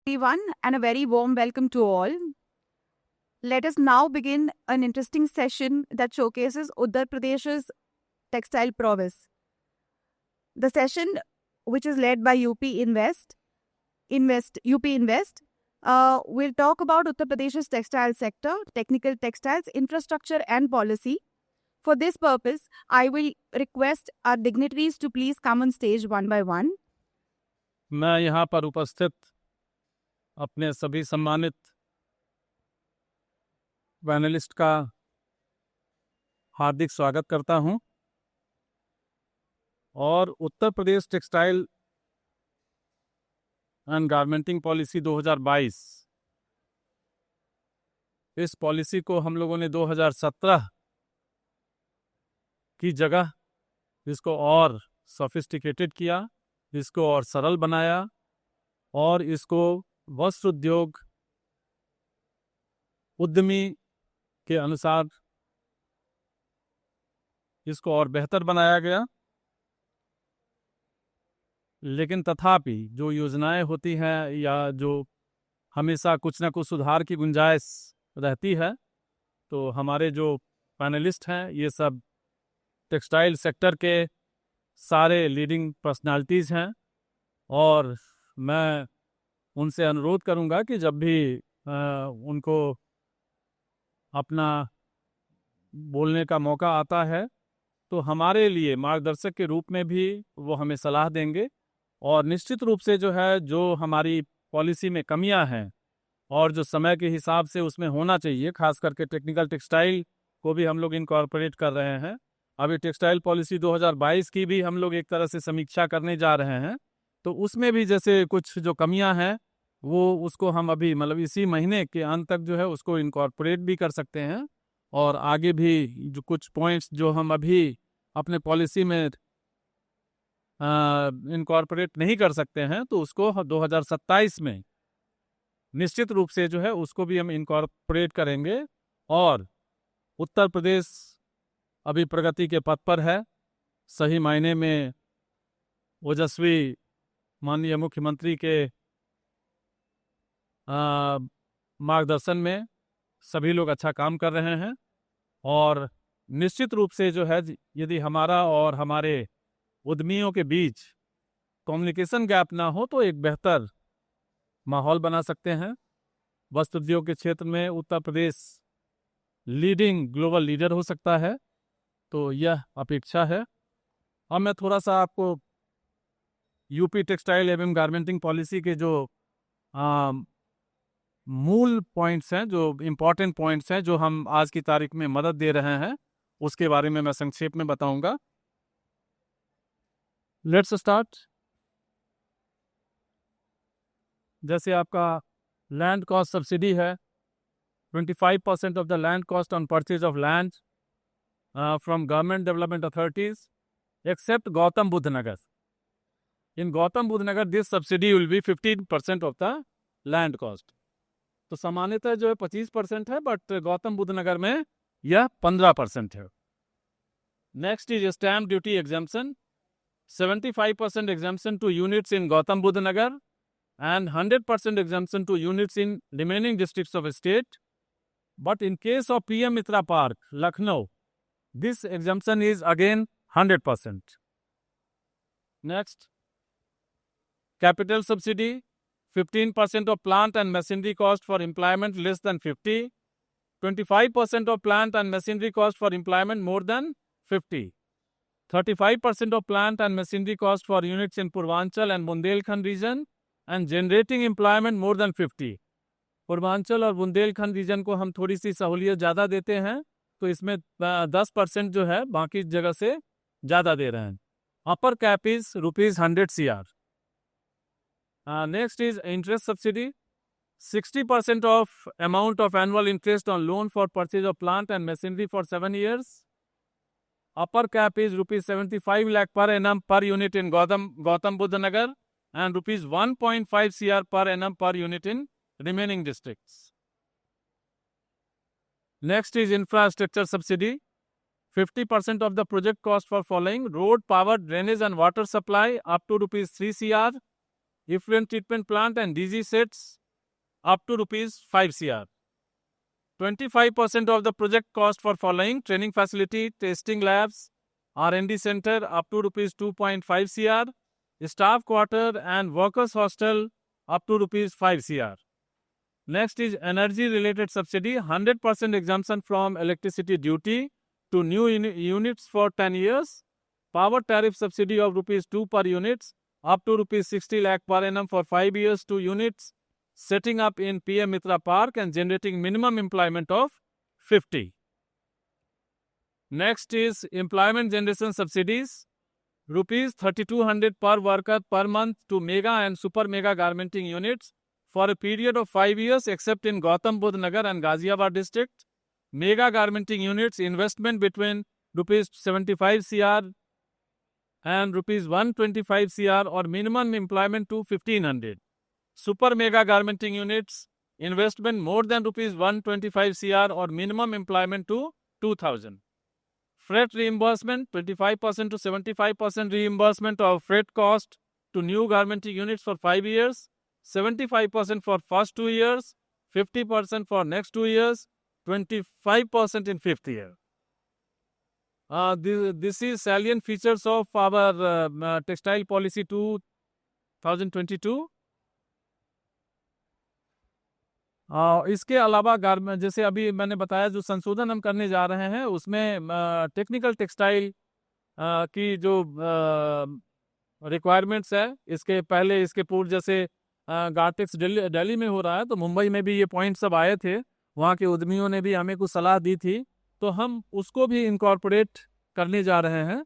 everyone, and a very warm welcome to all. Let us now begin an interesting session that showcases Uttar Pradesh's textile prowess. The session, which is led by UP Invest, will talk about Uttar Pradesh's textile sector, technical textiles, infrastructure, and policy. For this purpose, I will request our dignitaries to please come on stage one by one. मैं यहाँ पर उपस्थित अपने सभी सम्मानित panelist का हार्दिक स्वागत करता हूँ और Uttar Pradesh textile and garmenting policy 2022, इस पॉलिसी को हम लोगों ने 2017 की जगह इसको और सोफिस्टिकेटेड किया, इसको और सरल बनाया और इसको वस्त्र उद्योग उद्यमी के अनुसार इसको और बेहतर बनाया गया। लेकिन तथापि जो योजनाएं होती हैं या जो हमेशा कुछ ना कुछ सुधार की गुंजाइश रहती है, तो हमारे जो पैनलिस्ट हैं ये सब टेक्सटाइल सेक्टर के सारे लीडिंग पर्सनालिटीज़ हैं और मैं उनसे अनुरोध करूंगा कि जब भी उनको अपना बोलने का मौका आता है तो हमारे लिए मार्गदर्शक के रूप में भी वो हमें सलाह देंगे और निश्चित रूप से जो है जो हमारी पॉलिसी में कमियां हैं और जो समय के हिसाब से उसमें होना चाहिए, खास करके टेक्निकल टेक्सटाइल को भी हम लोग इनकॉर्पोरेट कर रहे हैं। अभी टेक्सटाइल पॉलिसी 2022 की भी हम लोग एक तरह से समीक्षा करने जा रहे हैं, तो उसमें भी जैसे कुछ जो कमियां हैं वो उसको हम अभी मतलब इसी महीने के अंत तक जो है उसको इनकॉर्पोरेट भी कर सकते हैं और आगे भी जो कुछ पॉइंट्स जो हम अभी अपने पॉलिसी में इनकॉर्पोरेट नहीं कर सकते हैं तो उसको 2027 में निश्चित रूप से जो है उसको भी हम इनकॉर्पोरेट करेंगे। और उत्तर प्रदेश अभी प्रगति के पथ पर है, सही मायने में ओजस्वी माननीय मुख्यमंत्री के मार्गदर्शन में सभी लोग अच्छा काम कर रहे हैं और निश्चित रूप से जो है यदि हमारा और हमारे उद्यमियों के बीच कम्युनिकेशन गैप ना हो तो एक बेहतर माहौल बना सकते हैं। वस्त्र उद्योग के क्षेत्र में Uttar Pradesh leading global leader हो सकता है, तो यह अपेक्षा है। अब मैं थोड़ा सा आपको यूपी टेक्सटाइल एवं गारमेंटिंग पॉलिसी के जो मूल पॉइंट्स हैं, जो इम्पोर्टेंट पॉइंट्स हैं जो हम आज की तारीख में मदद दे रहे हैं, उसके बारे में मैं संक्षेप में बताऊंगा। Let's start. जैसे आपका लैंड कॉस्ट सब्सिडी है, 25% of the land cost on purchase of land from government development authorities except Gautam Buddh Nagar. In Gautam Buddh Nagar this subsidy will be 15% of the land cost. तो सामान्यतः जो है 25% है, बट गौतम बुद्ध नगर में यह 15% है। Next is stamp duty exemption, 75% exemption to units in Gautam Buddha Nagar and 100% exemption to units in remaining districts of state. But in case of PM Mitra Park, Lucknow, this exemption is again 100%. Next, capital subsidy, 15% of plant and machinery cost for employment less than 50, 25% of plant and machinery cost for employment more than 50. 35% of plant and machinery cost for units in Purvanchal and Bundelkhand region and generating employment more than 50. Purvanchal और Bundelkhand reason को हम थोड़ी सी सहूलियत ज़्यादा देते हैं, तो इसमें 10% जो है बाकी जगह से ज़्यादा दे रहे हैं। Upper cap is ₹100 CR। Next is interest subsidy, 60% of amount of annual interest on loan for purchase of plant and machinery for 7 years। Upper cap is ₹75 lakh per annum per unit in Gautam Buddha Nagar and ₹1.5 CR per annum per unit in remaining districts. Next is infrastructure subsidy, 50% of the project cost for following: road, power, drainage and water supply up to ₹3 CR, effluent treatment plant and DG sets up to rupees 5 crore. 25% of the project cost for following: training facility, testing labs, R&D center up to rupees 2.5 crore, staff quarter and workers hostel up to rupees 5 crore. Next is energy related subsidy: 100% exemption from electricity duty to new units for 10 years. Power tariff subsidy of rupees 2 per units up to rupees 60 lakh per annum for 5 years to units setting up in PM Mitra Park and generating minimum employment of 50. Next is employment generation subsidies: rupees 3200 per worker per month to mega and super mega garmenting units for a period of 5 years except in Gautam Budh Nagar and Ghaziabad district. Mega garmenting units investment between rupees 75 crore and rupees 125 crore or minimum employment to 1500. Super mega garmenting units investment more than rupees 125 crore or minimum employment to 2000. Freight reimbursement: 25% to 75% reimbursement of freight cost to new garmenting units for 5 years, 75% for first 2 years, 50% for next 2 years, 25% in 5th year. This is salient features of our textile policy 2022. इसके अलावा garment, जैसे अभी मैंने बताया, जो संशोधन हम करने जा रहे हैं उसमें टेक्निकल टेक्सटाइल की जो रिक्वायरमेंट्स है, इसके पहले इसके पूर्व जैसे गार्टेक्स दिल्ली में हो रहा है, तो मुंबई में भी ये पॉइंट सब आए थे, वहाँ के उद्यमियों ने भी हमें कुछ सलाह दी थी, तो हम उसको भी इनकॉर्पोरेट करने जा रहे हैं।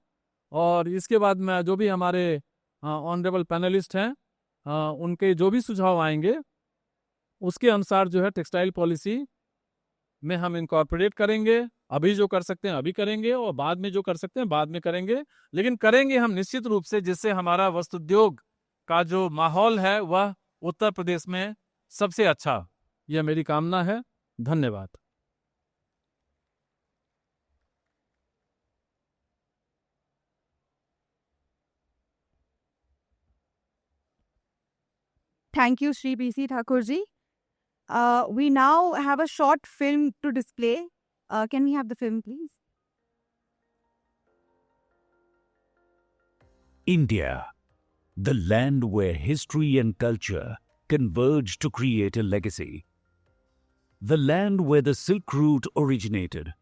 और इसके बाद में जो भी हमारे ऑनरेबल पैनलिस्ट हैं उनके जो भी सुझाव आएंगे उसके अनुसार जो है टेक्सटाइल पॉलिसी में हम इनकॉर्पोरेट करेंगे। अभी जो कर सकते हैं अभी करेंगे और बाद में जो कर सकते हैं बाद में करेंगे, लेकिन करेंगे हम निश्चित रूप से जिससे हमारा वस्त्र उद्योग का जो माहौल है वह उत्तर प्रदेश में सबसे अच्छा, यह मेरी कामना है। धन्यवाद। Thank you, Shri B.C. Thakur ji. We now have a short film to display. Can we have the film, please? India, the land where history and culture converge to create a legacy. The land where the Silk Route originated,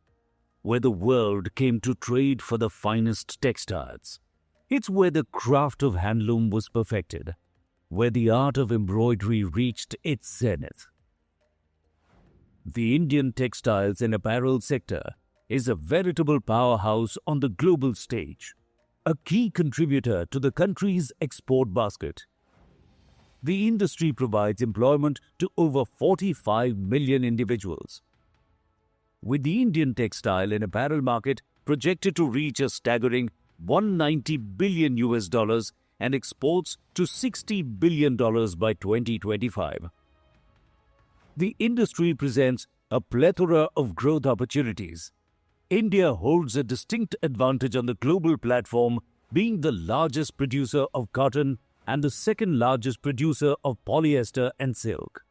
where the world came to trade for the finest textiles. It's where the craft of handloom was perfected, where the art of embroidery reached its zenith. The Indian textiles and apparel sector is a veritable powerhouse on the global stage, a key contributor to the country's export basket. The industry provides employment to over 45 million individuals. With the Indian textile and apparel market projected to reach a staggering $190 billion and exports to $60 billion by 2025. The industry presents a plethora of growth opportunities. India holds a distinct advantage on the global platform, being the largest producer of cotton and the second largest producer of polyester and silk.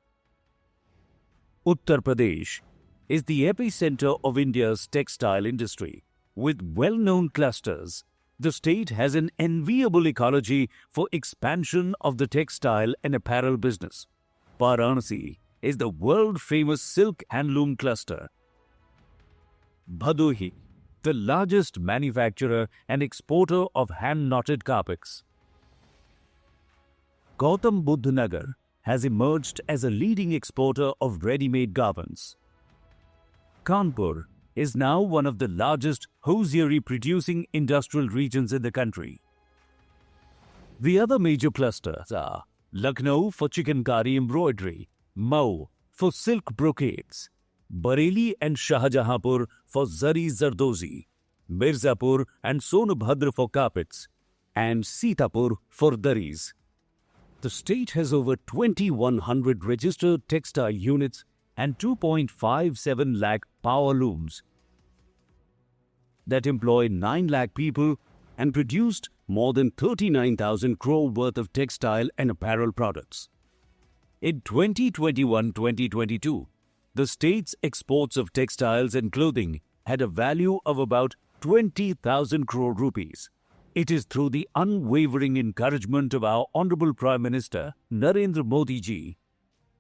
Uttar Pradesh is the epicenter of India's textile industry. With well-known clusters, the state has an enviable ecology for expansion of the textile and apparel business. Varanasi is the world-famous silk handloom cluster. Bhadohi, the largest manufacturer and exporter of hand-knotted carpets. Gautam Budh Nagar has emerged as a leading exporter of ready-made garments. Kanpur is now one of the largest hosiery-producing industrial regions in the country. The other major clusters are Lucknow for chikankari embroidery, Mau for silk brocades, Bareilly and Shahjahanpur for zari zardozi, Mirzapur and Sonabhadra for carpets, and Sitapur for daris. The state has over 2,100 registered textile units and 2.57 lakh power looms that employ 9 lakh people and produced more than 39,000 crore worth of textile and apparel products. In 2021-2022, the state's exports of textiles and clothing had a value of about 20,000 crore rupees. It is through the unwavering encouragement of our Honorable Prime Minister Narendra Modi ji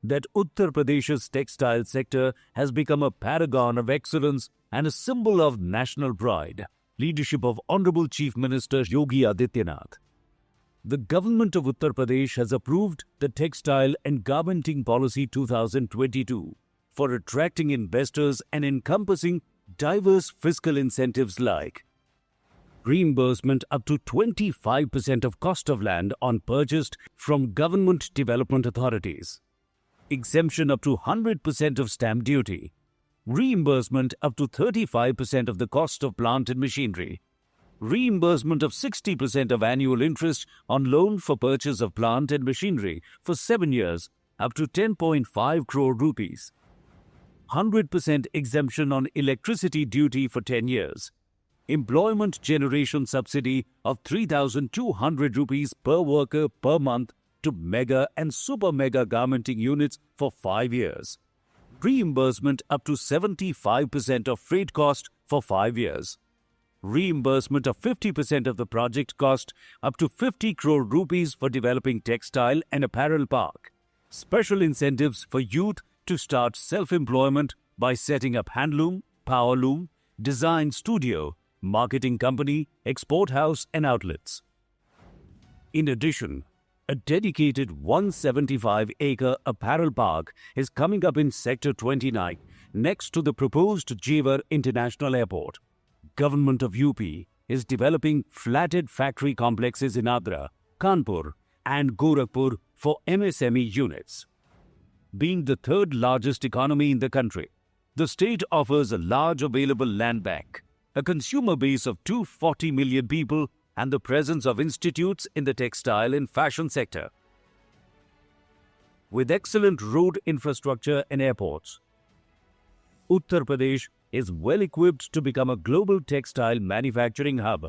that Uttar Pradesh's textile sector has become a paragon of excellence and a symbol of national pride. Leadership of Honorable Chief Minister Yogi Adityanath. The government of Uttar Pradesh has approved the Textile and Garmenting Policy 2022 for attracting investors and encompassing diverse fiscal incentives like reimbursement up to 25% of cost of land on purchased from government development authorities, exemption up to 100% of stamp duty, reimbursement up to 35% of the cost of plant and machinery, reimbursement of 60% of annual interest on loan for purchase of plant and machinery for 7 years up to 10.5 crore rupees, 100% exemption on electricity duty for 10 years, employment generation subsidy of 3,200 rupees per worker per month to mega and super mega garmenting units for 5 years, reimbursement up to 75% of freight cost for 5 years, reimbursement of 50% of the project cost up to 50 crore rupees for developing textile and apparel park, special incentives for youth to start self-employment by setting up handloom, powerloom, design studio, marketing company, export house and outlets. In addition, a dedicated 175-acre apparel park is coming up in Sector 29 next to the proposed Jewar International Airport. Government of UP is developing flatted factory complexes in Agra, Kanpur and Gorakhpur for MSME units. Being the third largest economy in the country, the state offers a large available land bank, a consumer base of 240 million people and the presence of institutes in the textile and fashion sector. With excellent road infrastructure and airports, Uttar Pradesh is well equipped to become a global textile manufacturing hub.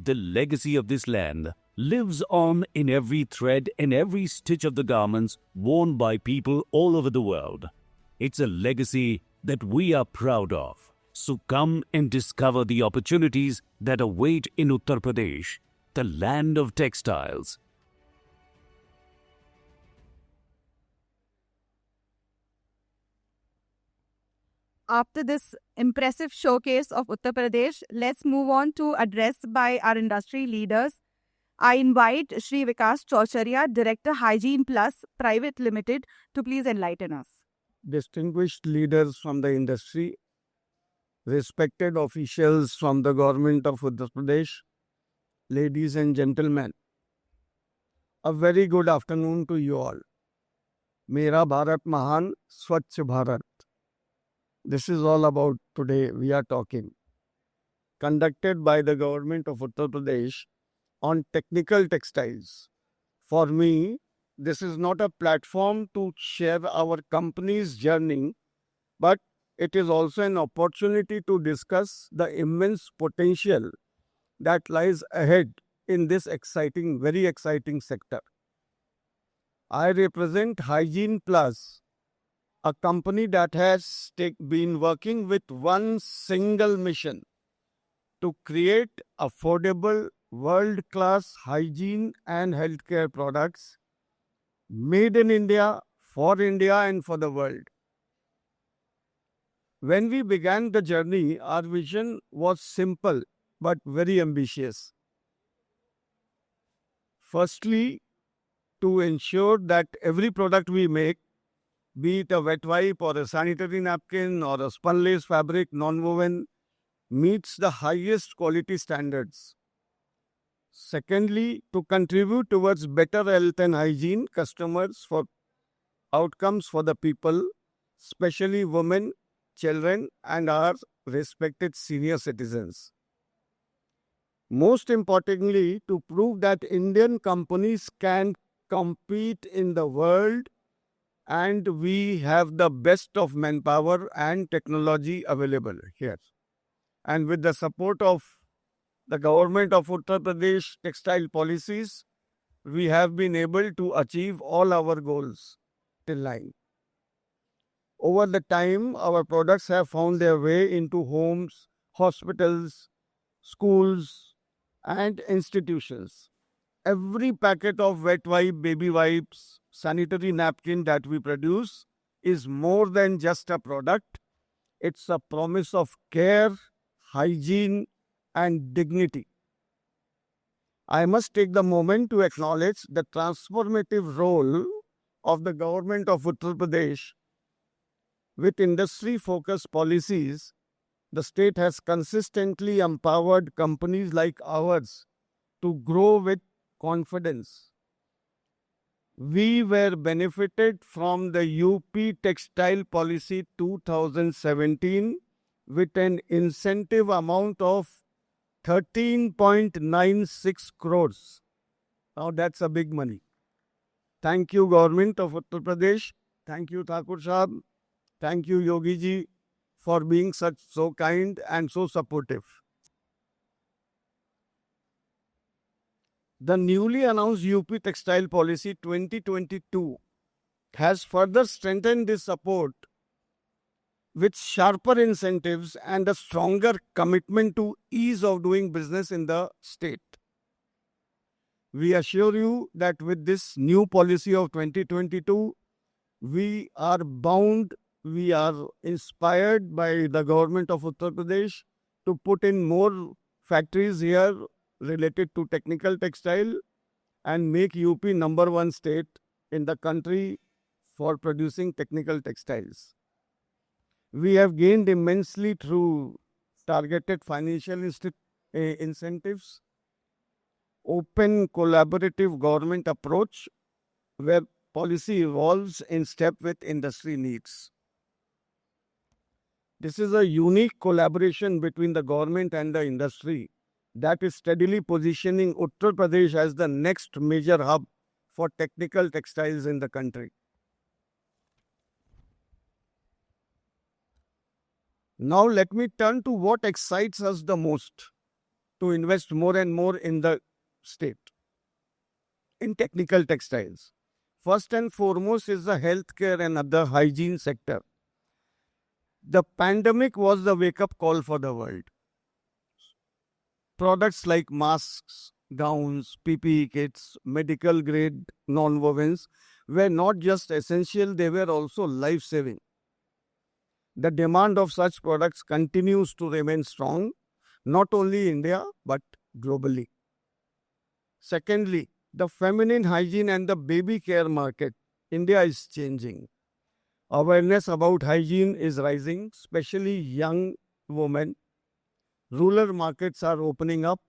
The legacy of this land lives on in every thread and every stitch of the garments worn by people all over the world. It's a legacy that we are proud of. So come and discover the opportunities that await in Uttar Pradesh, the land of textiles. After this impressive showcase of Uttar Pradesh, let's move on to address by our industry leaders. I invite Shri Vikas Chaucharia, Director Hygiene Plus Private Limited, to please enlighten us. Distinguished leaders from the industry, respected officials from the government of Uttar Pradesh, ladies and gentlemen, a very good afternoon to you all. Mera Bharat Mahan, Swachh Bharat. This is all about today we are talking. Conducted by the government of Uttar Pradesh on technical textiles. For me, this is not a platform to share our company's journey, but it is also an opportunity to discuss the immense potential that lies ahead in this exciting, very exciting sector. I represent Hygiene Plus, a company that has been working with one single mission: to create affordable, world-class hygiene and healthcare products made in India, for India and for the world. When we began the journey, our vision was simple but very ambitious. Firstly, to ensure that every product we make, be it a wet wipe or a sanitary napkin or a spunlace fabric non-woven, meets the highest quality standards. Secondly, to contribute towards better health and hygiene customers for outcomes for the people, especially women, children, and our respected senior citizens. Most importantly, to prove that Indian companies can compete in the world and we have the best of manpower and technology available here. And with the support of the government of Uttar Pradesh textile policies, we have been able to achieve all our goals till now. Over the time, our products have found their way into homes, hospitals, schools, and institutions. Every packet of wet wipe, baby wipes, sanitary napkin that we produce is more than just a product. It's a promise of care, hygiene, and dignity. I must take the moment to acknowledge the transformative role of the government of Uttar Pradesh. With industry-focused policies, the state has consistently empowered companies like ours to grow with confidence. We were benefited from the UP Textile Policy 2017 with an incentive amount of 13.96 crores. Now that's a big money. Thank you, Government of Uttar Pradesh. Thank you, Thakur Sahab. Thank you, Yogi ji, for being so kind and so supportive. The newly announced UP Textile Policy 2022 has further strengthened this support with sharper incentives and a stronger commitment to ease of doing business in the state. We assure you that with this new policy of 2022, we are bound, we are inspired by the government of Uttar Pradesh to put in more factories here related to technical textile and make UP number one state in the country for producing technical textiles. We have gained immensely through targeted financial incentives, open collaborative government approach where policy evolves in step with industry needs. This is a unique collaboration between the government and the industry that is steadily positioning Uttar Pradesh as the next major hub for technical textiles in the country. Now let me turn to what excites us the most to invest more and more in the state, in technical textiles. First and foremost is the healthcare and other hygiene sector. The pandemic was the wake-up call for the world. Products like masks, gowns, PPE kits, medical grade non-wovens were not just essential, they were also life-saving. The demand of such products continues to remain strong, not only in India but globally. Secondly, the feminine hygiene and the baby care market. India is changing. Awareness about hygiene is rising, especially young women. Rural markets are opening up.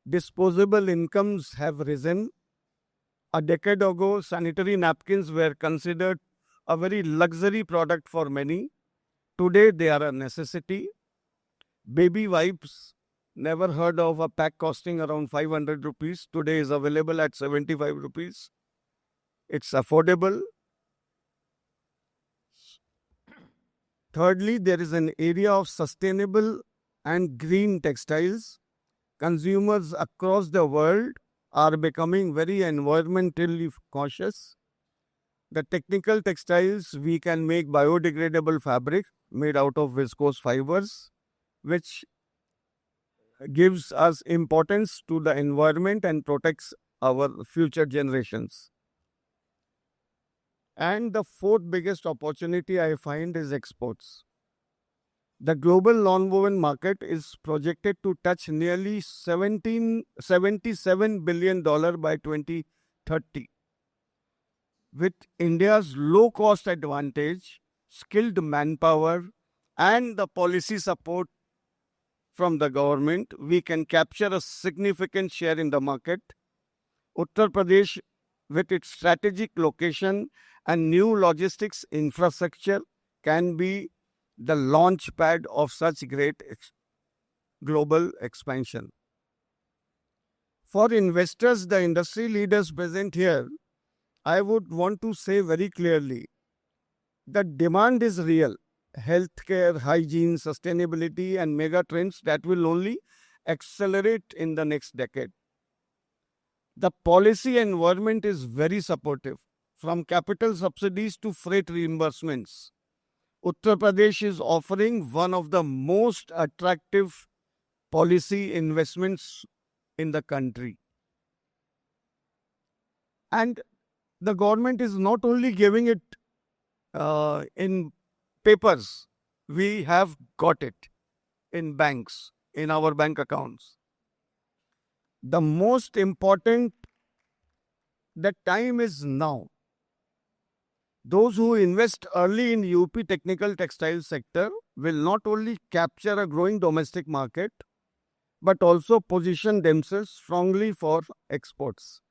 Disposable incomes have risen. A decade ago, sanitary napkins were considered a very luxury product for many. Today, they are a necessity. Baby wipes, never heard of a pack costing around 500 rupees. Today is available at 75 rupees. It's affordable. Thirdly, there is an area of sustainable and green textiles. Consumers across the world are becoming very environmentally cautious. The technical textiles, we can make biodegradable fabric made out of viscose fibers, which gives us importance to the environment and protects our future generations. And the fourth biggest opportunity I find is exports. The global non-woven market is projected to touch nearly $77 billion by 2030. With India's low-cost advantage, skilled manpower, and the policy support from the government, we can capture a significant share in the market. Uttar Pradesh, with its strategic location and new logistics infrastructure, can be the launch pad of such great global expansion. For investors, the industry leaders present here, I would want to say very clearly that demand is real. Healthcare, hygiene, sustainability, and mega trends that will only accelerate in the next decade. The policy environment is very supportive, from capital subsidies to freight reimbursements. Uttar Pradesh is offering one of the most attractive policy investments in the country. And the government is not only giving it in papers, we have got it in banks, in our bank accounts. The most important, the time is now. Those who invest early in UP technical textile sector will not only capture a growing domestic market, but also position themselves strongly for exports.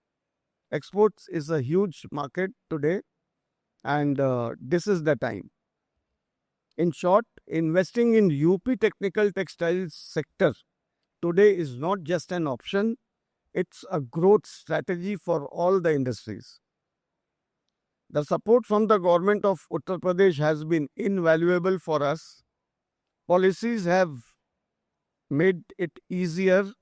Exports is a huge market today, and this is the time. In short, investing in UP technical textiles sector today is not just an option, it's a growth strategy for all the industries. The support from the government of Uttar Pradesh has been invaluable for us. Policies have made it easier.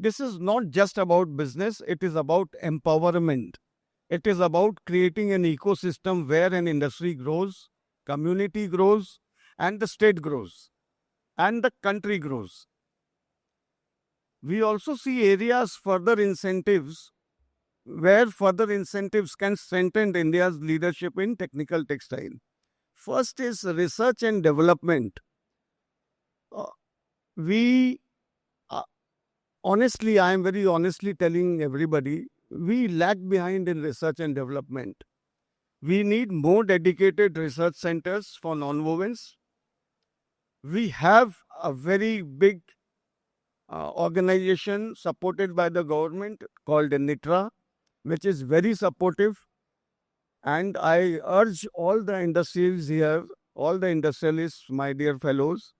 This is not just about business, it is about empowerment. It is about creating an ecosystem where an industry grows, community grows, and the state grows, and the country grows. We also see areas further incentives where further incentives can strengthen India's leadership in technical textile. First is research and development. Honestly, I am very honestly telling everybody, we lag behind in research and development. We need more dedicated research centers for nonwovens. We have a very big organization supported by the government called NITRA, which is very supportive. And I urge all the industries here, all the industrialists, my dear fellows,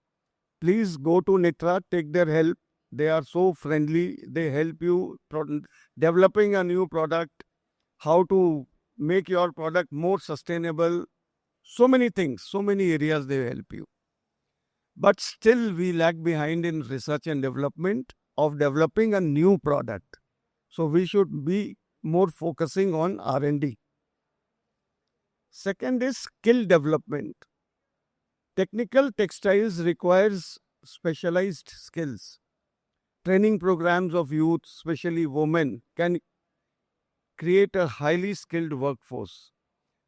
please go to NITRA, take their help. They are so friendly. They help you developing a new product, how to make your product more sustainable. So many things, so many areas they help you. But still we lag behind in research and development of developing a new product. So we should be more focusing on R&D. Second is skill development. Technical textiles requires specialized skills. Training programs of youth, especially women, can create a highly skilled workforce.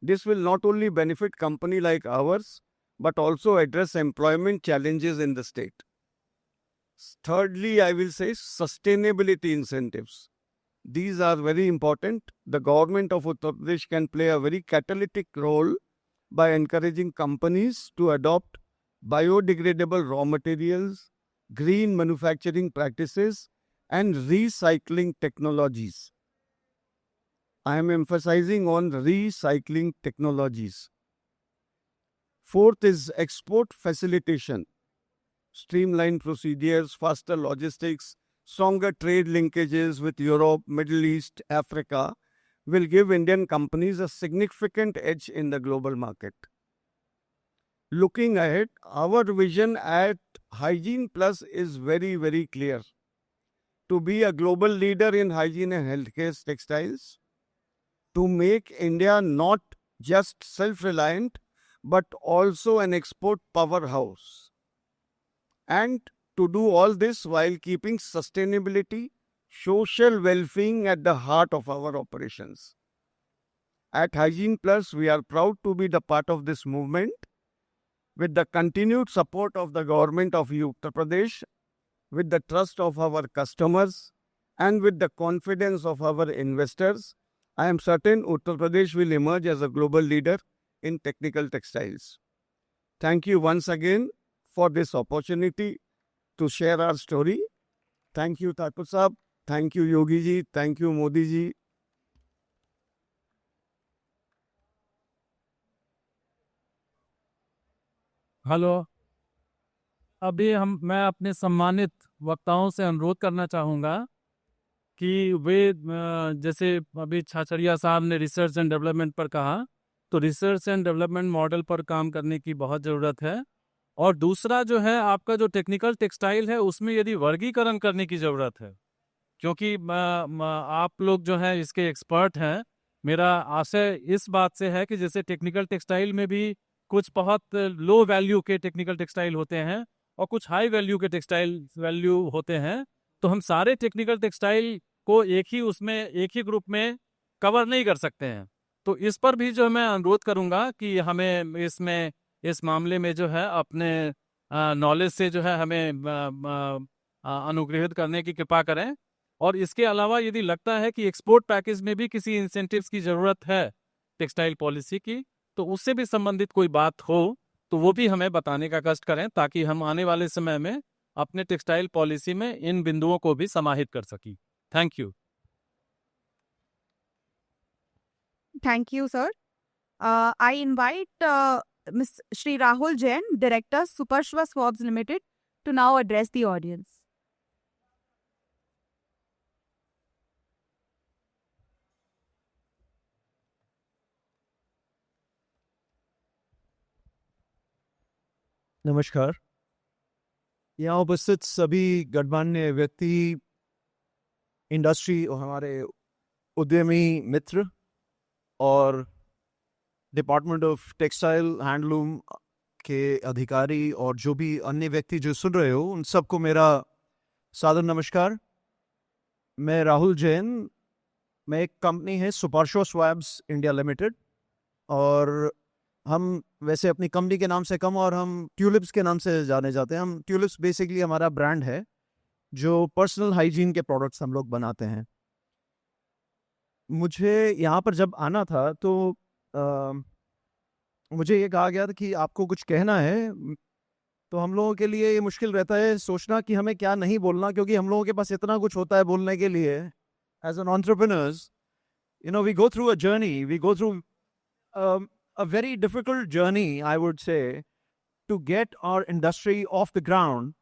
This will not only benefit company like ours, but also address employment challenges in the state. Thirdly, I will say sustainability incentives. These are very important. The government of Uttar Pradesh can play a very catalytic role by encouraging companies to adopt biodegradable raw materials, green manufacturing practices, and recycling technologies. I am emphasizing on recycling technologies. Fourth is export facilitation. Streamlined procedures, faster logistics, stronger trade linkages with Europe, Middle East, Africa will give Indian companies a significant edge in the global market. Looking ahead, our vision at Hygiene Plus is very, very clear. To be a global leader in hygiene and healthcare textiles, to make India not just self-reliant, but also an export powerhouse. And to do all this while keeping sustainability, social well-being at the heart of our operations. At Hygiene Plus, we are proud to be the part of this movement. With the continued support of the government of Uttar Pradesh, with the trust of our customers, and with the confidence of our investors, I am certain Uttar Pradesh will emerge as a global leader in technical textiles. Thank you once again for this opportunity to share our story. Thank you, Thakur Sahab. Thank you, Yogi ji. Thank you, Modi ji. Hello, अभी मैं अपने सम्मानित वक्ताओं से अनुरोध करना चाहूँगा कि वे जैसे अभी छाछड़िया साहब ने रिसर्च एंड डेवलपमेंट पर कहा, तो रिसर्च एंड डेवलपमेंट मॉडल पर काम करने की बहुत ज़रूरत है। और दूसरा जो है आपका जो टेक्निकल टेक्सटाइल है उसमें यदि वर्गीकरण करने की ज़रूरत है, क्योंकि आप लोग जो हैं इसके एक्सपर्ट हैं। मेरा आशय इस बात से है कि जैसे टेक्निकल टेक्सटाइल में भी कुछ बहुत लो वैल्यू के टेक्निकल टेक्सटाइल होते हैं और कुछ हाई वैल्यू के टेक्सटाइल वैल्यू होते हैं, तो हम सारे टेक्निकल टेक्सटाइल को एक ही ग्रुप में कवर नहीं कर सकते हैं। तो इस पर भी जो मैं अनुरोध करूंगा कि हमें इस मामले में जो है अपने नॉलेज से जो है हमें अनुग्रहित करने की कृपा करें। और इसके अलावा यदि लगता है कि एक्सपोर्ट पैकेज में भी किसी इंसेंटिव्स की ज़रूरत है टेक्सटाइल पॉलिसी की, तो उससे भी संबंधित कोई बात हो तो वो भी हमें बताने का कष्ट करें, ताकि हम आने वाले समय में अपने टेक्सटाइल पॉलिसी में इन बिंदुओं को भी समाहित कर सकें। Thank you. Thank you, sir. I invite Ms. Shri Rahul Jain, Director, Supershva Swaps Limited, to now address the audience. नमस्कार। यहाँ उपस्थित सभी गणमान्य व्यक्ति, इंडस्ट्री और हमारे उद्यमी मित्र और डिपार्टमेंट ऑफ टेक्सटाइल हैंडलूम के अधिकारी और जो भी अन्य व्यक्ति जो सुन रहे हो, उन सबको मेरा सादर नमस्कार। मैं राहुल जैन, मैं एक कंपनी है सुपरशो स्वैब्स इंडिया लिमिटेड, और हम वैसे अपनी कंपनी के नाम से कम और हम ट्यूलिप्स के नाम से जाने जाते हैं। हम ट्यूलिप्स बेसिकली हमारा ब्रांड है जो पर्सनल हाइजीन के प्रोडक्ट्स हम लोग बनाते हैं। मुझे यहाँ पर जब आना था तो मुझे ये कहा गया था कि आपको कुछ कहना है, तो हम लोगों के लिए ये मुश्किल रहता है सोचना कि हमें क्या नहीं बोलना, क्योंकि हम लोगों के पास इतना कुछ होता है बोलने के लिए। As an entrepreneurs, we go through a journey, we go through a very difficult journey, I would say, to get our industry off the ground,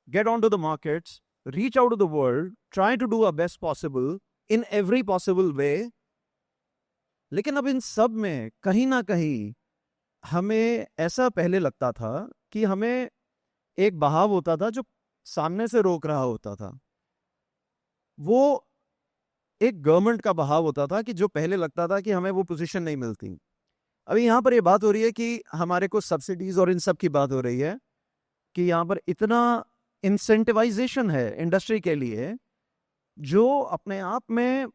get onto the markets, reach out to the world, try to do our best possible in every possible way. लेकिन अब इन सब में कहीं ना कहीं हमें ऐसा पहले लगता था कि हमें एक बहाव होता था जो सामने से रोक रहा होता था। वो एक गवर्नमेंट का बहाव होता था कि जो पहले लगता था कि हमें वो पोजीशन नहीं मिलती। अभी यहाँ पर ये बात हो रही है कि हमारे को सब्सिडीज और इन सब की बात हो रही है कि यहाँ पर इतना इंसेंटिवाइजेशन है इंडस्ट्री के लिए, जो अपने आप में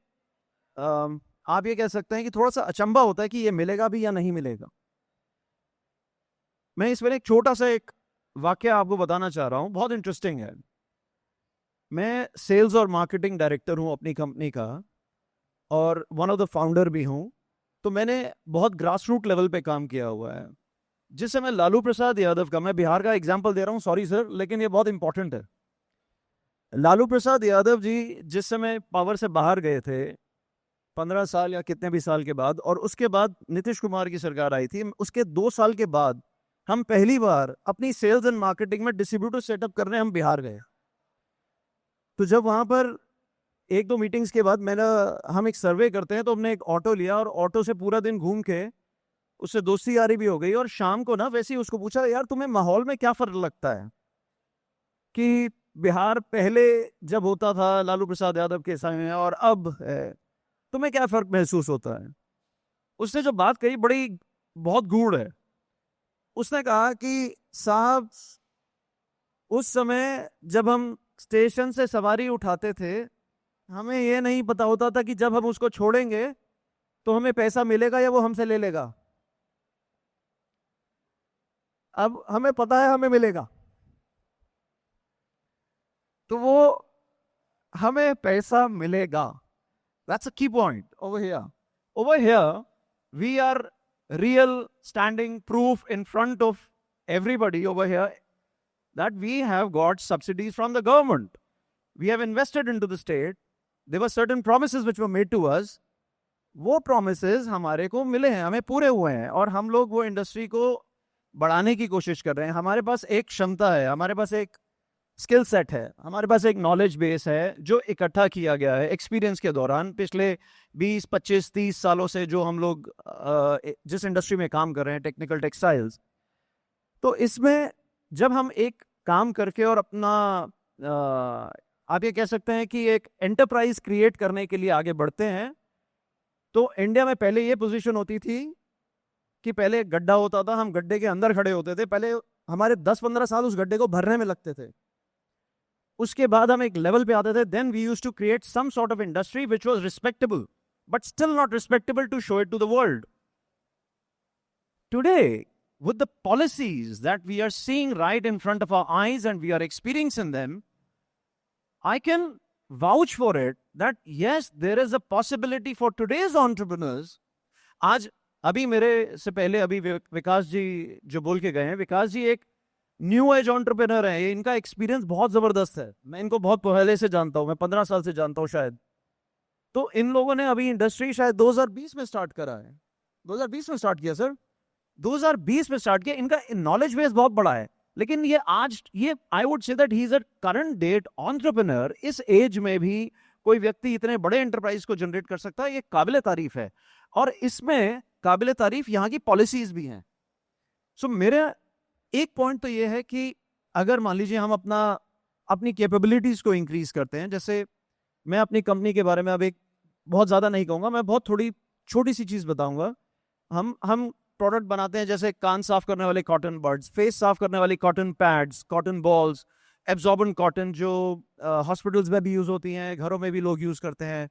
आप ये कह सकते हैं कि थोड़ा सा अचंभा होता है कि ये मिलेगा भी या नहीं मिलेगा। मैं इसमें एक छोटा सा एक वाकया आपको बताना चाह रहा हूँ, बहुत इंटरेस्टिंग है। मैं सेल्स और मार्केटिंग डायरेक्टर हूँ अपनी कंपनी का और वन ऑफ द फाउंडर भी हूँ। तो मैंने बहुत ग्रास रूट लेवल पे काम किया हुआ है। जिस समय लालू प्रसाद यादव का, मैं बिहार का एग्जांपल दे रहा हूँ, सॉरी सर, लेकिन ये बहुत इंपॉर्टेंट है। लालू प्रसाद यादव जी जिस समय पावर से बाहर गए थे 15 साल या कितने भी साल के बाद, और उसके बाद नीतीश कुमार की सरकार आई थी, उसके 2 साल के बाद हम पहली बार अपनी सेल्स एंड मार्केटिंग में डिस्ट्रीब्यूटर सेटअप करने हम बिहार गए। तो जब वहाँ पर 1-2 मीटिंग्स के बाद हम एक सर्वे करते हैं, तो हमने एक ऑटो लिया और ऑटो से पूरा दिन घूम के उससे दोस्ती यारी भी हो गई। और शाम को ना वैसे ही उसको पूछा, यार तुम्हें माहौल में क्या फर्क लगता है कि बिहार पहले जब होता था लालू प्रसाद यादव के समय और अब है, तुम्हें क्या फर्क महसूस होता है? उसने जो बात कही बड़ी बहुत गूढ़ है। उसने कहा कि साहब, उस समय जब हम स्टेशन से सवारी उठाते थे, हमें ये नहीं पता होता था कि जब हम उसको छोड़ेंगे तो हमें पैसा मिलेगा या वो हमसे ले लेगा। अब हमें पता है हमें मिलेगा, तो वो हमें पैसा मिलेगा। That's a key point over here. Over here, we are real standing proof in front of everybody over here that we have got subsidies from the government. We have invested into the state. There were certain promises which were made to us. वो promises हमारे को मिले हैं, हमें पूरे हुए हैं, और हम लोग वो इंडस्ट्री को बढ़ाने की कोशिश कर रहे हैं। हमारे पास एक क्षमता है, हमारे पास एक स्किल सेट है, हमारे पास एक नॉलेज बेस है जो इकट्ठा किया गया है एक्सपीरियंस के दौरान पिछले 20, 25, 30 सालों से जो हम लोग जिस इंडस्ट्री में काम कर रहे हैं, टेक्निकल टेक्सटाइल्स। तो इसमें जब हम एक काम करके और अपना आप ये कह सकते हैं कि एक एंटरप्राइज क्रिएट करने के लिए आगे बढ़ते हैं, तो इंडिया में पहले ये पोजीशन होती थी कि पहले एक गड्ढा होता था, हम गड्ढे के अंदर खड़े होते थे, पहले हमारे 10-15 साल उस गड्ढे को भरने में लगते थे। उसके बाद हम एक लेवल पे आते थे, then we used to create some sort of industry which was respectable but still not respectable to show it to the world. Today with the policies that we are seeing right in front of our eyes and we are experiencing them, I can vouch for it that yes, there is a possibility for today's entrepreneurs. आज अभी मेरे से पहले अभी विकास जी जो बोल के गए हैं, विकास जी एक न्यू एज एंटरप्रेन्योर है, इनका एक्सपीरियंस बहुत जबरदस्त है, मैं इनको बहुत पहले से जानता हूं, मैं 15 साल से जानता हूं शायद। तो इन लोगों ने अभी इंडस्ट्री शायद 2020 में स्टार्ट करा है, 2020 में स्टार्ट किया सर, 2020 में स्टार्ट किया। इनका नॉलेज बेस बहुत बड़ा है, लेकिन ये आज ये I would say that he is a current date entrepreneur. इस एज में भी कोई व्यक्ति इतने बड़े एंटरप्राइज को जनरेट कर सकता है, ये काबिले तारीफ है। और इसमें काबिले तारीफ यहाँ की पॉलिसीज भी हैं। सो मेरा एक पॉइंट तो ये है कि अगर मान लीजिए हम अपनी कैपेबिलिटीज को इंक्रीज करते हैं, जैसे मैं अपनी कंपनी के बारे में अब एक बहुत ज्यादा नहीं कहूंगा, मैं बहुत थोड़ी छोटी सी चीज बताऊंगा। हम प्रोडक्ट बनाते हैं, जैसे कान साफ करने वाले कॉटन बड्स, फेस साफ करने वाली cotton pads, cotton balls, absorbent cotton जो हॉस्पिटल्स में भी यूज होती हैं, घरों में भी लोग यूज करते हैं,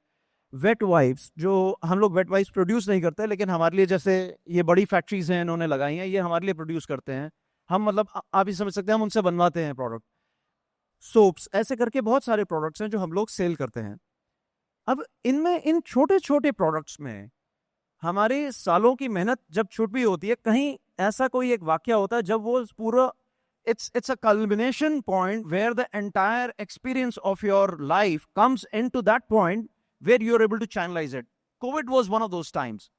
वेट वाइप्स जो हम लोग वेट वाइप्स प्रोड्यूस नहीं करते, लेकिन हमारे लिए जैसे ये बड़ी फैक्ट्रीज हैं इन्होंने लगाई हैं, ये हमारे लिए प्रोड्यूस करते हैं, हम मतलब आप ही समझ सकते हैं हम उनसे बनवाते हैं प्रोडक्ट। सोप्स, ऐसे करके बहुत सारे प्रोडक्ट्स हैं जो हम लोग सेल करते हैं। अब इनमें इन छोटे छोटे प्रोडक्ट्स में हमारे सालों की मेहनत जब छूट भी होती है, कहीं ऐसा कोई एक वाकया होता है जब वो पूरा it's a culmination point where the entire experience of your life comes into that point where you're able to channelize it. COVID was one of those times.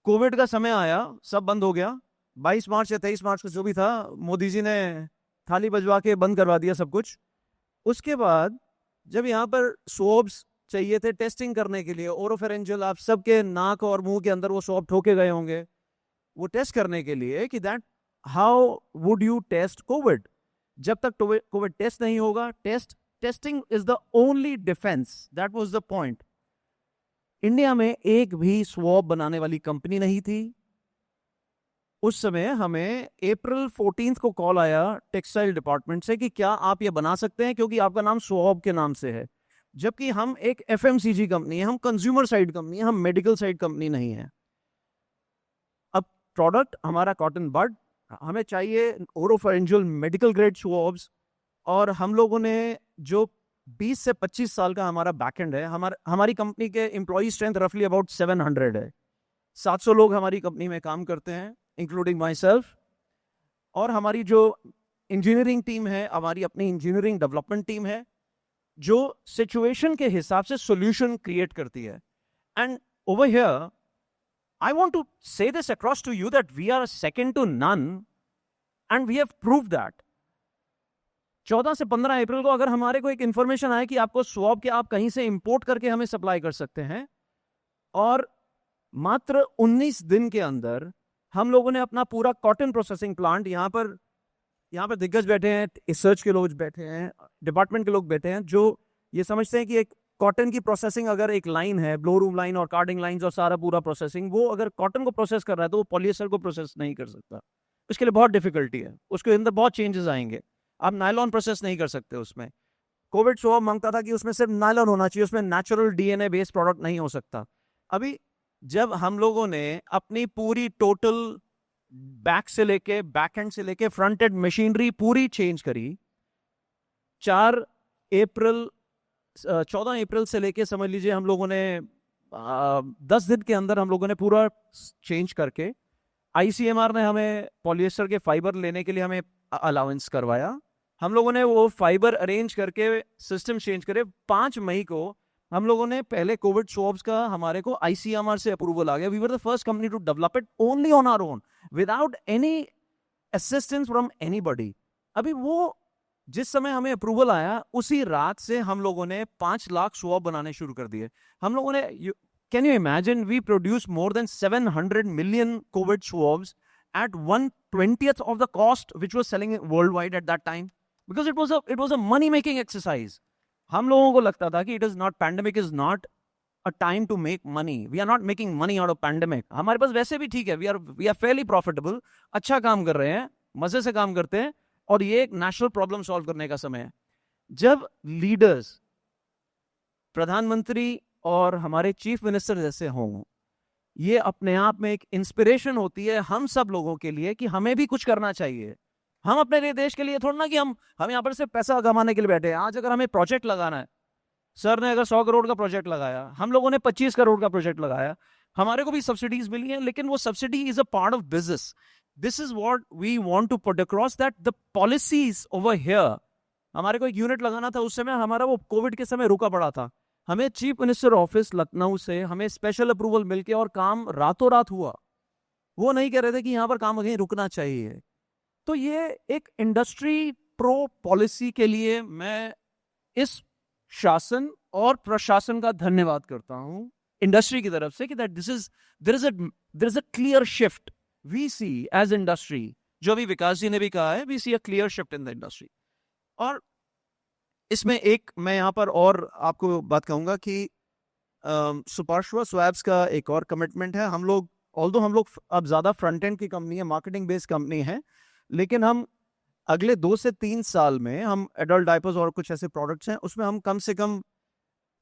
Covid का समय आया, सब बंद हो गया, 22 मार्च या 23 मार्च को जो भी था, मोदी जी ने थाली बजवा के बंद करवा दिया सब कुछ। उसके बाद जब यहाँ पर स्वॉब्स चाहिए थे टेस्टिंग करने के लिए, ओरोफेरेंजियल, आप सबके नाक और मुंह के अंदर वो स्वॉब ठोके गए होंगे, वो टेस्ट करने के लिए कि that how would you test covid. जब तक कोविड टेस्ट नहीं होगा, testing is the only defence, that was the point. India में एक भी स्वॉब बनाने वाली कंपनी नहीं थी। उस समय हमें अप्रैल 14 को कॉल आया टेक्सटाइल डिपार्टमेंट से कि क्या आप ये बना सकते हैं, क्योंकि आपका नाम स्वॉब के नाम से है, जबकि हम एक FMCG कंपनी है, हम कंज्यूमर साइड कंपनी है, हम मेडिकल साइड कंपनी नहीं है। अब प्रोडक्ट हमारा कॉटन बड, हमें चाहिए ओरोफेरेंजियल मेडिकल ग्रेड स्वॉब्स, और हम लोगों ने जो 20 से 25 साल का हमारा बैकएंड है, हमारी कंपनी के एम्प्लॉय स्ट्रेंथ रफली अबाउट 700 है, 700 लोग हमारी कंपनी में काम करते हैं इंक्लूडिंग माई सेल्फ। और हमारी जो इंजीनियरिंग टीम है, हमारी अपनी इंजीनियरिंग डेवलपमेंट टीम है, जो सिचुएशन के हिसाब से सॉल्यूशन क्रिएट करती है। And over here I want to say this across to you that we are second to none and we have proved that. 14 से 15 अप्रैल को अगर हमारे को एक इंफॉर्मेशन आए कि आपको स्वॉब के आप कहीं से इंपोर्ट करके हमें सप्लाई कर सकते हैं, और मात्र 19 दिन के अंदर हम लोगों ने अपना पूरा कॉटन प्रोसेसिंग प्लांट, यहाँ पर दिग्गज बैठे हैं, रिसर्च के लोग बैठे हैं, डिपार्टमेंट के लोग बैठे हैं, जो ये समझते हैं कि एक कॉटन की प्रोसेसिंग अगर एक लाइन है, ब्लो रूम लाइन और कार्डिंग लाइंस और सारा पूरा प्रोसेसिंग, वो अगर कॉटन को प्रोसेस कर रहा है तो वो पॉलिएस्टर को प्रोसेस नहीं कर सकता, उसके लिए बहुत डिफिकल्टी है, उसके अंदर बहुत चेंजेस आएंगे। आप नायलॉन प्रोसेस नहीं कर सकते उसमें। कोविड स्वॉब मांगता था कि उसमें सिर्फ नायलॉन होना चाहिए, उसमें नेचुरल DNA बेस्ड प्रोडक्ट नहीं हो सकता। अभी जब हम लोगों ने अपनी पूरी टोटल बैक से लेके बैक एंड से लेके फ्रंट एंड मशीनरी पूरी चेंज करी, 14 अप्रैल से लेके समझ लीजिए हम लोगों ने 10 दिन के अंदर हम लोगों ने पूरा चेंज करके, ICMR ने हमें पॉलिएस्टर के फाइबर लेने के लिए हमें अलाउंस करवाया, हम लोगों ने वो फाइबर अरेंज करके सिस्टम चेंज करे। 5 मई को हम लोगों ने पहले कोविड स्वॉब्स का हमारे को ICMR से अप्रूवल आ गया। We were the first company to develop it only on our own without any assistance from anybody. अभी वो जिस समय हमें अप्रूवल आया उसी रात से हम लोगों ने 5 लाख स्वॉब बनाने शुरू कर दिए। हम लोगों ने, can you imagine, we produce more than 700 million covid swabs at one 20th of the cost which was selling worldwide at that time, because it was a money making exercise. हम लोगों को लगता था कि pandemic is not a time to make money. We are not making money out of pandemic. हमारे पास वैसे भी ठीक है, we are fairly profitable, अच्छा काम कर रहे हैं, मजे से काम करते हैं, और ये एक नेशनल प्रॉब्लम सॉल्व करने का समय है. जब लीडर्स, प्रधानमंत्री और हमारे चीफ मिनिस्टर जैसे हों, ये अपने आप में एक इंस्पिरेशन होती है हम सब लोगों के लिए कि हमें भी कुछ करना चाहिए. हम अपने लिए, देश के लिए थोड़ा ना कि हम यहाँ पर सिर्फ पैसा कमाने के लिए बैठे हैं. आज अगर हमें प्रोजेक्ट लगाना है, सर ने अगर 100 करोड़ का प्रोजेक्ट लगाया, हम लोगों ने 25 करोड़ का प्रोजेक्ट लगाया, हमारे को भी सब्सिडीज मिली हैं, लेकिन वो subsidy is a part of business. This is what we want to put across, that the policies over here. हमारे को एक यूनिट लगाना था, उस समय हमारा वो कोविड के समय रुका पड़ा था. हमें चीफ मिनिस्टर ऑफिस लखनऊ से हमें स्पेशल अप्रूवल मिलके और काम रातों रात हुआ. वो नहीं कह रहे थे कि यहाँ पर काम कहीं रुकना चाहिए. तो ये एक इंडस्ट्री प्रो पॉलिसी के लिए मैं इस शासन और प्रशासन का धन्यवाद करता हूं इंडस्ट्री की तरफ से कि that there is a clear shift we see as industry. जो अभी विकास जी ने भी कहा है, we see a clear shift in the industry. और इसमें एक मैं यहाँ पर और आपको बात कहूंगा कि सुपार्श्व स्वैब्स का एक और कमिटमेंट है. हम लोग अब ज्यादा फ्रंट एंड की कंपनी है, मार्केटिंग बेस्ड कंपनी है, लेकिन हम अगले 2 से 3 साल में हम एडल्ट डायपर्स और कुछ ऐसे प्रोडक्ट्स हैं, उसमें हम कम से कम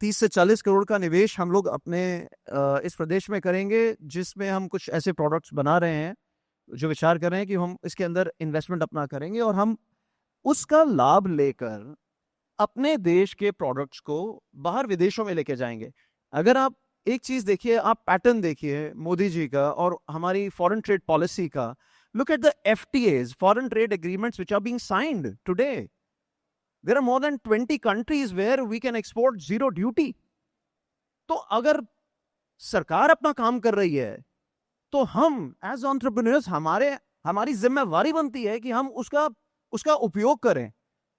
30 से 40 करोड़ का निवेश हम लोग अपने इस प्रदेश में करेंगे, जिसमें हम कुछ ऐसे प्रोडक्ट्स बना रहे हैं, जो विचार कर रहे हैं कि हम इसके अंदर इन्वेस्टमेंट अपना करेंगे और हम उसका लाभ लेकर अपने देश के प्रोडक्ट्स को बाहर विदेशों में लेके जाएंगे. अगर आप एक चीज देखिए, आप पैटर्न देखिए मोदी जी का और हमारी फॉरेन ट्रेड पॉलिसी का. Look at the FTAs, foreign trade agreements, which are being signed today. There are more than 20 countries where we can export zero duty. तो अगर सरकार अपना काम कर रही है, तो हम as entrepreneurs हमारी जिम्मेवारी बनती है कि हम उसका उपयोग करें.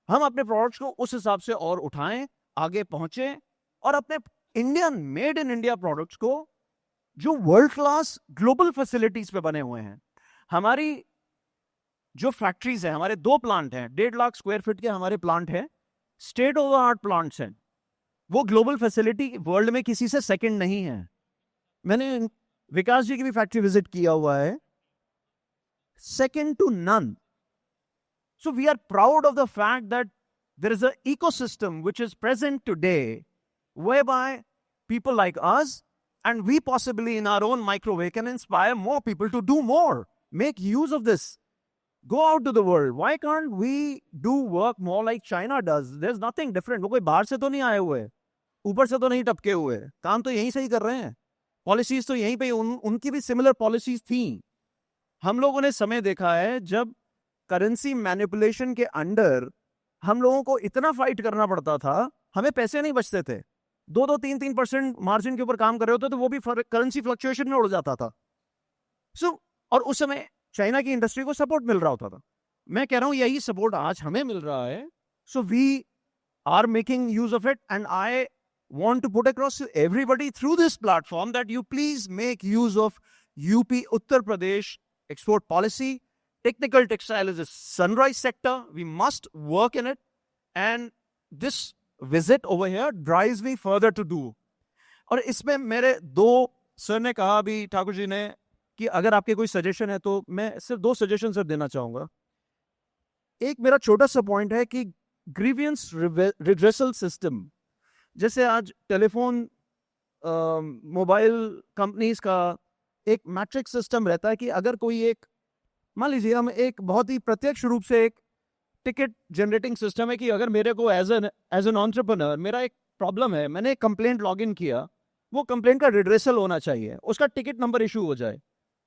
हम अपने प्रोडक्ट्स को उस हिसाब से और उठाएं, आगे पहुंचे, और अपने Indian made in India products को जो वर्ल्ड क्लास ग्लोबल फैसिलिटीज पे बने हुए हैं. हमारी जो फैक्ट्रीज है, हमारे 2 प्लांट हैं, 1.5 लाख स्क्वायर फीट के हमारे प्लांट हैं, state of the art plants हैं. वो ग्लोबल फैसिलिटी वर्ल्ड में किसी से सेकंड नहीं है. मैंने विकास जी की भी फैक्ट्री विजिट किया हुआ है, second to none. So we are proud of the fact that there is a ecosystem which is present today, whereby people like us and we possibly in our own micro way can inspire more people to do more. Make use of this. Go out to the world. Why can't we do work more like China does? There's nothing different. वो कोई बाहर से तो नहीं आए हुए, ऊपर से तो नहीं टपके हुए, काम तो यहीं से ही कर रहे हैं. पॉलिसीज तो यहीं पे उनकी भी सिमिलर पॉलिसीज थी. हम लोगों ने समय देखा है जब करेंसी मैनिपुलेशन के अंडर हम लोगों को इतना फाइट करना पड़ता था, हमें पैसे नहीं बचते थे. 2-3% मार्जिन के ऊपर काम कर रहे होते तो वो भी करेंसी फ्लक्चुएशन में उड़ जाता था. और उस समय चाइना की इंडस्ट्री को सपोर्ट मिल रहा होता था. मैं कह रहा हूं यही सपोर्ट आज हमें मिल रहा है. So we are making use of it, and I want to put across to everybody through this platform that you please make use of UP Uttar Pradesh export policy. Technical textile is a sunrise sector. We must work in it, and this visit over here drives me further to do. और इसमें मेरे 2 sir ने कहा अभी, ठाकुर जी ने, कि अगर आपके कोई सजेशन है तो मैं सिर्फ 2 सजेशन सर देना चाहूंगा. एक मेरा छोटा सा पॉइंट है कि ग्रीवियंस रिड्रेसल सिस्टम, जैसे आज टेलीफोन मोबाइल कंपनीज का एक मैट्रिक सिस्टम रहता है कि अगर कोई एक, मान लीजिए हम एक बहुत ही प्रत्यक्ष रूप से एक टिकट जनरेटिंग सिस्टम है कि अगर मेरे को एज एन एंटरप्रेन्योर मेरा एक प्रॉब्लम है, मैंने एक कंप्लेंट लॉगिन किया, वो कंप्लेंट का रिड्रेसल होना चाहिए, उसका टिकट नंबर इशू हो जाए.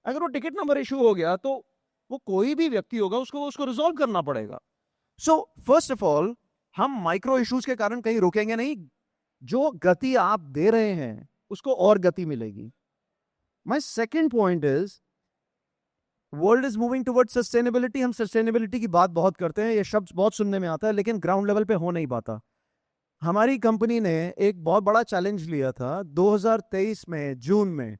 अगर वो टिकट नंबर इशू हो गया तो वो कोई भी व्यक्ति होगा उसको रिजॉल्व करना पड़ेगा. सो फर्स्ट ऑफ ऑल हम माइक्रो इश्यूज के कारण कहीं रुकेंगे नहीं. जो गति आप दे रहे हैं उसको और गति मिलेगी. My second point is world is moving towards sustainability. हम सस्टेनेबिलिटी की बात बहुत करते हैं, ये शब्द बहुत सुनने में आता है, लेकिन ग्राउंड लेवल पे हो नहीं पाता. हमारी कंपनी ने एक बहुत बड़ा चैलेंज लिया था 2023 में जून में.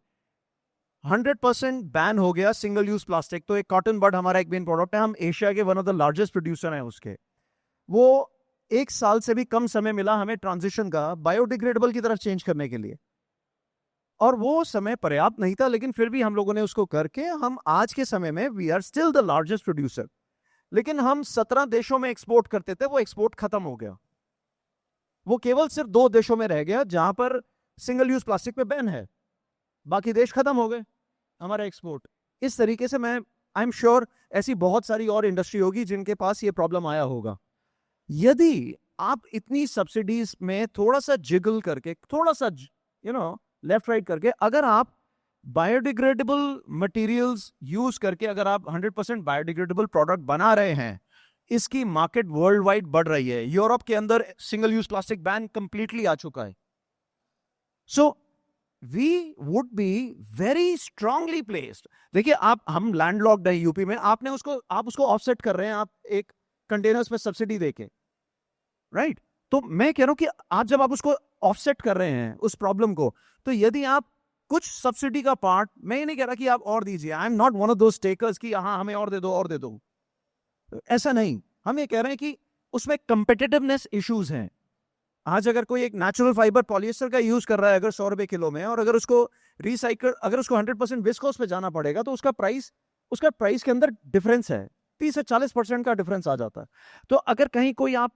100% बैन हो गया सिंगल यूज प्लास्टिक। तो एक कॉटन बड हमारा एक मेन प्रोडक्ट है, हम एशिया के one of the largest producer हैं उसके। वो 1 साल से भी कम समय मिला हमें ट्रांजिशन का बायोडिग्रेडेबल की तरफ चेंज करने के लिए, और वो समय पर्याप्त नहीं था, लेकिन फिर भी हम लोगों ने उसको करके हम आज के समय में we are still the largest producer. लेकिन हम 17 देशों में एक्सपोर्ट करते थे, वो एक्सपोर्ट खत्म हो गया। वो केवल सिर्फ 2 देशों में रह गया जहां पर सिंगल यूज प्लास्टिक पे बैन है, बाकी देश खत्म हो गए हमारा एक्सपोर्ट। इस तरीके से मैं आई एम श्योर ऐसी बहुत सारी और इंडस्ट्री होगी जिनके पास ये प्रॉब्लम आया होगा। यदि आप इतनी सब्सिडीज में थोड़ा सा जिगल करके, थोड़ा सा लेफ्ट राइट करके, अगर आप बायोडिग्रेडेबल मटेरियल्स यूज करके अगर आप 100% बायोडिग्रेडेबल प्रोडक्ट बना रहे हैं, इसकी मार्केट वर्ल्ड वाइड बढ़ रही है। यूरोप के अंदर single use plastic ban completely आ चुका है। So we would be very strongly placed. देखिए, हम लैंडलॉक्ड है यूपी में, आप उसको ऑफसेट कर रहे हैं, आप एक कंटेनर्स पे सब्सिडी देके, राइट? तो मैं कह रहा हूं कि आप जब आप उसको ऑफसेट कर रहे हैं उस प्रॉब्लम को, तो यदि आप कुछ सब्सिडी का पार्ट, मैं ये नहीं कह रहा कि आप और दीजिए, I am not one of those takers कि हाँ हमें और दे दो, ऐसा नहीं। हम ये कह रहे हैं कि उसमें कंपेटिटिवनेस इश्यूज हैं। आज अगर कोई एक नेचुरल फाइबर पॉलिएस्टर का यूज कर रहा है अगर 100 रुपए किलो में, और अगर उसको रिसाइकल, अगर उसको 100% विस्कोस पे जाना पड़ेगा, तो उसका प्राइस के अंदर डिफरेंस है, 30 से 40% का डिफरेंस आ जाता है। तो अगर कहीं कोई आप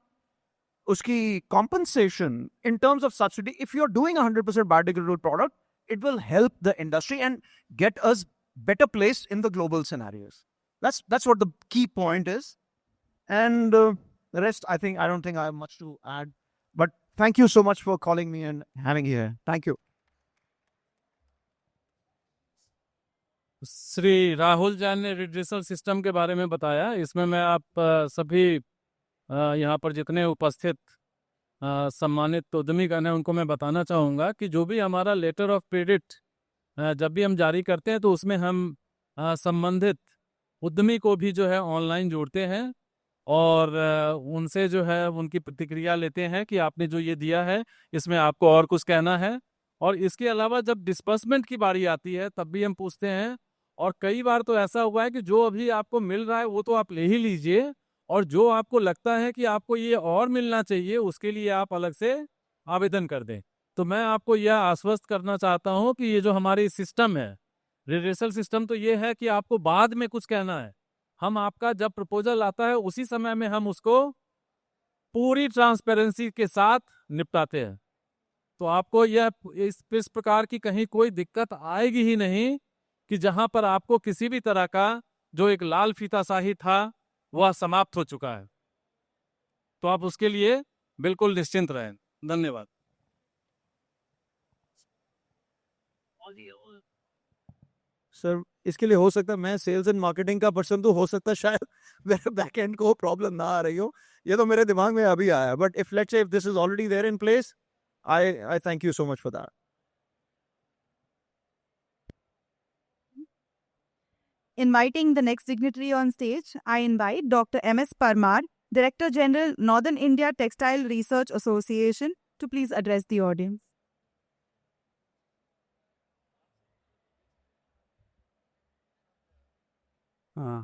उसकी compensation in terms of subsidy, if you're doing 100% biodegradable product, it will help the industry and get us better placed in the global scenarios. That's what the key point is. And the rest, I don't think I have much to add. But thank you so much for calling me and having me here. Thank you. Shri Rahul Jain ने redressal system के बारे में बताया। इसमें मैं आप सभी यहाँ पर जितने उपस्थित सम्मानित उद्यमीगण हैं उनको मैं बताना चाहूँगा कि जो भी हमारा लेटर ऑफ क्रेडिट जब भी हम जारी करते हैं, तो उसमें हम संबंधित उद्यमी को भी जो है ऑनलाइन जोड़ते हैं और उनसे जो है उनकी प्रतिक्रिया लेते हैं कि आपने जो ये दिया है इसमें आपको और कुछ कहना है। और इसके अलावा जब डिस्बर्समेंट की बारी आती है तब भी हम पूछते हैं, और कई बार तो ऐसा हुआ है कि जो अभी आपको मिल रहा है वो तो आप ले ही लीजिए, और जो आपको लगता है कि आपको ये और मिलना चाहिए उसके लिए आप अलग से आवेदन कर दें। तो मैं आपको यह आश्वस्त करना चाहता हूं कि ये जो हमारी सिस्टम है, रिड्रेसल सिस्टम, तो ये है कि आपको बाद में कुछ कहना है, हम आपका जब प्रपोजल आता है उसी समय में हम उसको पूरी ट्रांसपेरेंसी के साथ निपटाते हैं। तो आपको यह इस प्रकार की कहीं कोई दिक्कत आएगी ही नहीं कि जहां पर आपको किसी भी तरह का जो एक लाल फीताशाही था वह समाप्त हो चुका है। तो आप उसके लिए बिल्कुल निश्चिंत रहें। धन्यवाद। सर, इसके लिए हो सकता है मैं सेल्स एंड मार्केटिंग का पर्सन, तो हो सकता है शायद मेरे बैक एंड को प्रॉब्लम ना आ रही हो, ये तो मेरे दिमाग में अभी आया। But if let's say if this is already there in place, I thank you so much for that. Inviting the next dignitary on stage, I invite Dr. M.S. Parmar, Director General, Northern India Textile Research Association, to please address the audience.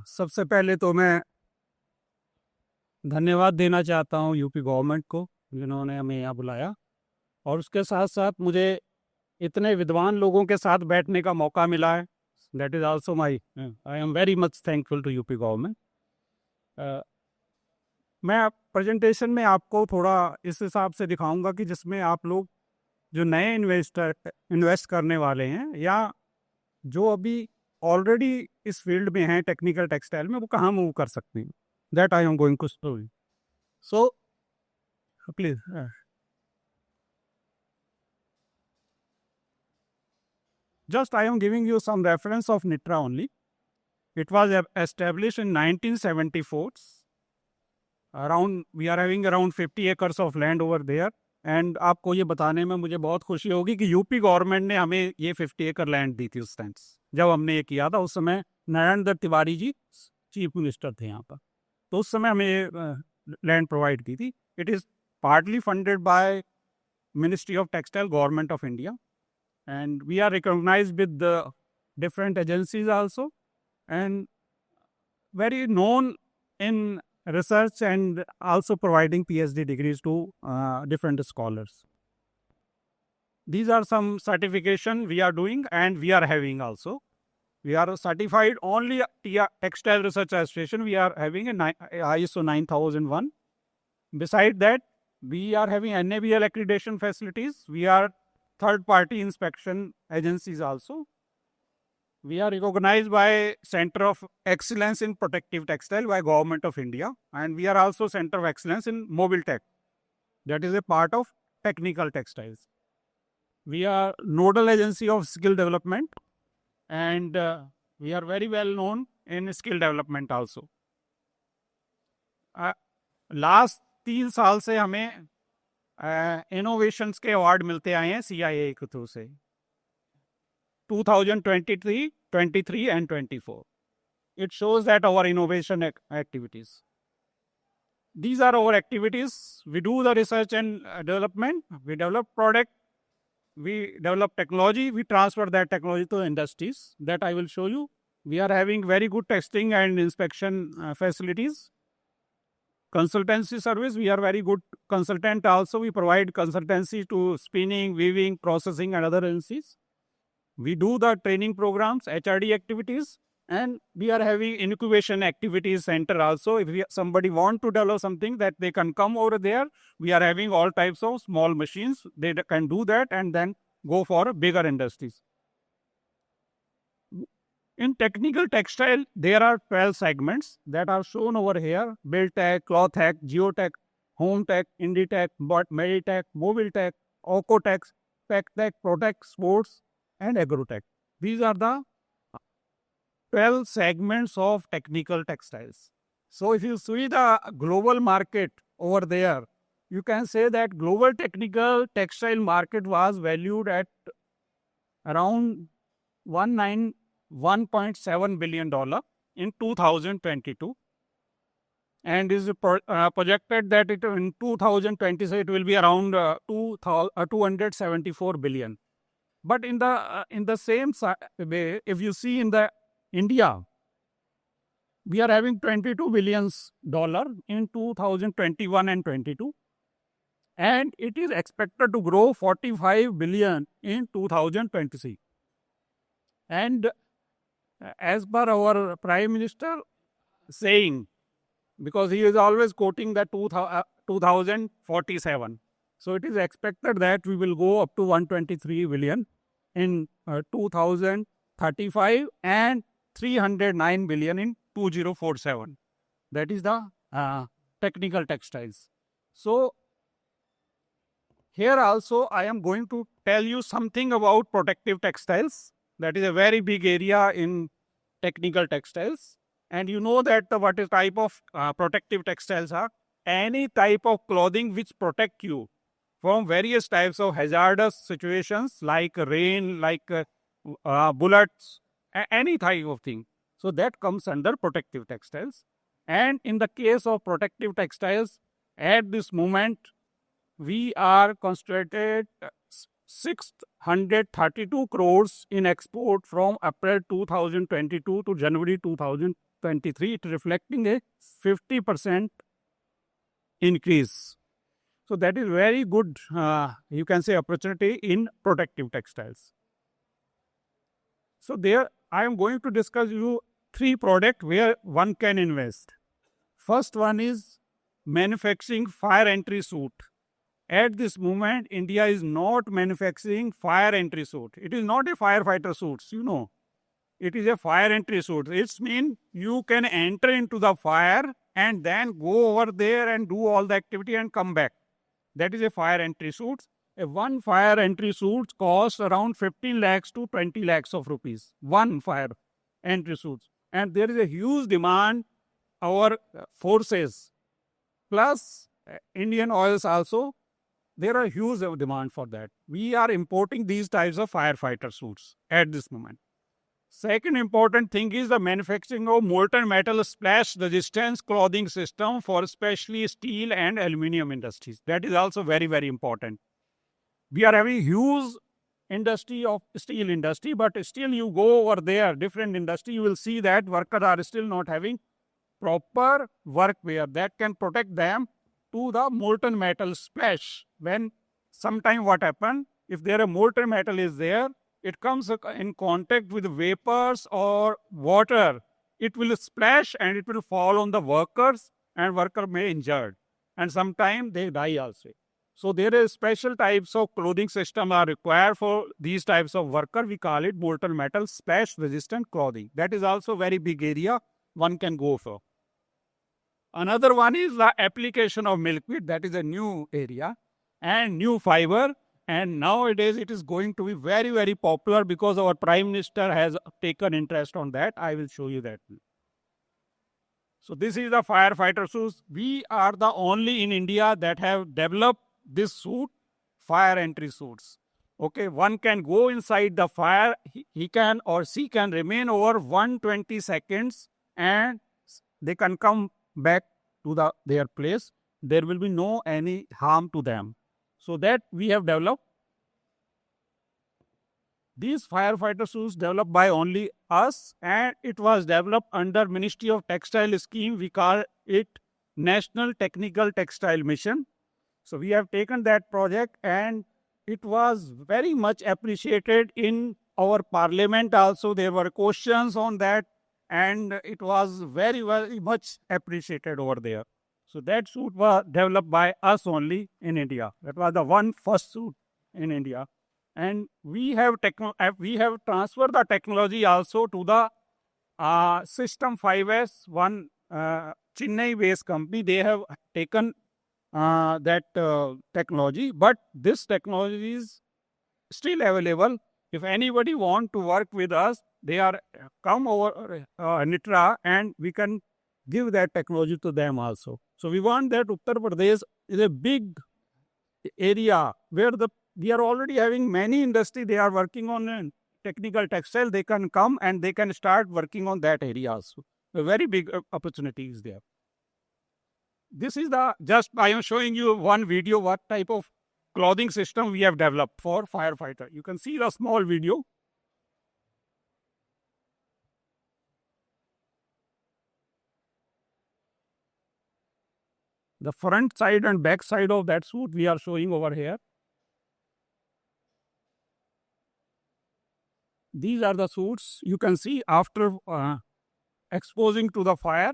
सबसे पहले तो मैं धन्यवाद देना चाहता हूँ UP government को जिन्होंने हमें यहाँ बुलाया, और उसके साथ साथ मुझे इतने विद्वान लोगों के साथ बैठने का मौका मिला है। That is also I am very much thankful to UP government. मैं प्रेजेंटेशन में आपको थोड़ा इस हिसाब से दिखाऊंगा कि जिसमें आप लोग जो नए इन्वेस्ट करने वाले हैं या जो अभी ऑलरेडी इस फील्ड में हैं टेक्निकल टेक्सटाइल में, वो कहाँ मूव कर सकते हैं। That I am going to show you. So please just I am giving you some reference of NITRA only. It was established in 1974. We are having around 50 acres of land over there. And आपको ये बताने में मुझे बहुत खुशी होगी कि UP government ने हमें ये 50 एकड़ लैंड दी थी उस टाइम। जब हमने ये किया था उस समय नारायण दत्त तिवारी जी चीफ मिनिस्टर थे यहाँ पर, तो उस समय हमें लैंड प्रोवाइड की थी। It is partly funded by ministry of textile, government of India, and we are recognized with the different agencies also, and very known in research and also providing PhD degrees to different scholars. These are some certification we are doing and we are having also. We are certified only Textile Research Association. We are having a ISO 9001. Beside that, we are having NABL accreditation facilities. We are third-party inspection agencies also. We are recognized by Center of Excellence in Protective Textile by Government of India, and we are also Center of Excellence in Mobile Tech. That is a part of technical textiles. We are nodal agency of skill development, and we are very well known in skill development also. Last 3 साल से हमें innovations के award मिलते आए हैं CIA के through से 2023, 23 and 24. It shows that our innovation activities. These are our activities. We do the research and development. We develop product. We develop technology. We transfer that technology to industries. That I will show you. We are having very good testing and inspection facilities. Consultancy service, we are very good consultant also. We provide consultancy to spinning, weaving, processing and other agencies. We do the training programs, HRD activities, and we are having incubation activities center also. If somebody want to develop something, that they can come over there. We are having all types of small machines. They can do that and then go for bigger industries. In technical textile, there are 12 segments that are shown over here. Build Tech, Cloth Tech, Geotech, Home Tech, Inditech, Meditech, Mobile Tech, Ocotech, Tech Tech, Protech, Sports, and Agrotech. These are the 12 segments of technical textiles. So if you see the global market over there, you can say that global technical textile market was valued at around $1.7 billion in 2022, and is projected that in 2026 it will be around 274 billion. But in the same way, if you see in the India, we are having $22 billion in 2021 and 22, and it is expected to grow 45 billion in 2023. And as per our Prime Minister saying, because he is always quoting that 2047. So it is expected that we will go up to 123 billion in 2035 and 309 billion in 2047. That is the technical textiles. So here also I am going to tell you something about protective textiles. That is a very big area in technical textiles. And you know that what is type of protective textiles are? Any type of clothing which protect you from various types of hazardous situations like rain, like bullets, any type of thing. So that comes under protective textiles. And in the case of protective textiles, at this moment, we are concentrated 632 crores in export from April 2022 to January 2023. It reflecting a 50% increase. So that is very good, you can say, opportunity in protective textiles. So there I am going to discuss you 3 products where one can invest. First one is manufacturing fire entry suit. At this moment, India is not manufacturing fire entry suit. It is not a firefighter suit, you know. It is a fire entry suit. It means you can enter into the fire and then go over there and do all the activity and come back. That is a fire entry suit. One fire entry suit costs around 15 lakhs to 20 lakhs of rupees. One fire entry suit. And there is a huge demand. Our forces plus Indian oils also, there are huge demand for that. We are importing these types of firefighter suits at this moment. Second important thing is the manufacturing of molten metal splash resistance clothing system for especially steel and aluminium industries. That is also very, very important. We are having huge industry of steel industry, but still you go over there, different industry, you will see that workers are still not having proper workwear that can protect them to the molten metal splash. When sometime what happen, if there a molten metal is there, it comes in contact with vapors or water, it will splash and it will fall on the workers and worker may injured and sometime they die also. So there is special types of clothing system are required for these types of worker. We call it molten metal splash resistant clothing. That is also very big area one can go for. Another one is the application of milkweed. That is a new area and new fiber. And nowadays it is going to be very, very popular because our Prime Minister has taken interest on that. I will show you that. So this is the firefighter suits. We are the only in India that have developed this suit, fire entry suits. Okay, one can go inside the fire. He can or she can remain over 120 seconds and they can come back to their place. There will be no any harm to them. So that we have developed. These firefighter suits developed by only us and it was developed under Ministry of Textile scheme. We call it National Technical Textile Mission. So we have taken that project and it was very much appreciated in our parliament also. There were questions on that and it was very, very much appreciated over there. So that suit was developed by us only in India. That was the first suit in India. And we have transferred the technology also to the System 5S, one Chennai-based company. They have taken that technology, but this technology is still available. If anybody want to work with us, they are come over Nitra and we can give that technology to them also. So we want that Uttar Pradesh is a big area where we are already having many industry. They are working on technical textile. They can come and they can start working on that area also. A very big opportunity is there. This is I am showing you one video what type of clothing system we have developed for firefighter. You can see the small video. The front side and back side of that suit we are showing over here. These are the suits you can see after exposing to the fire.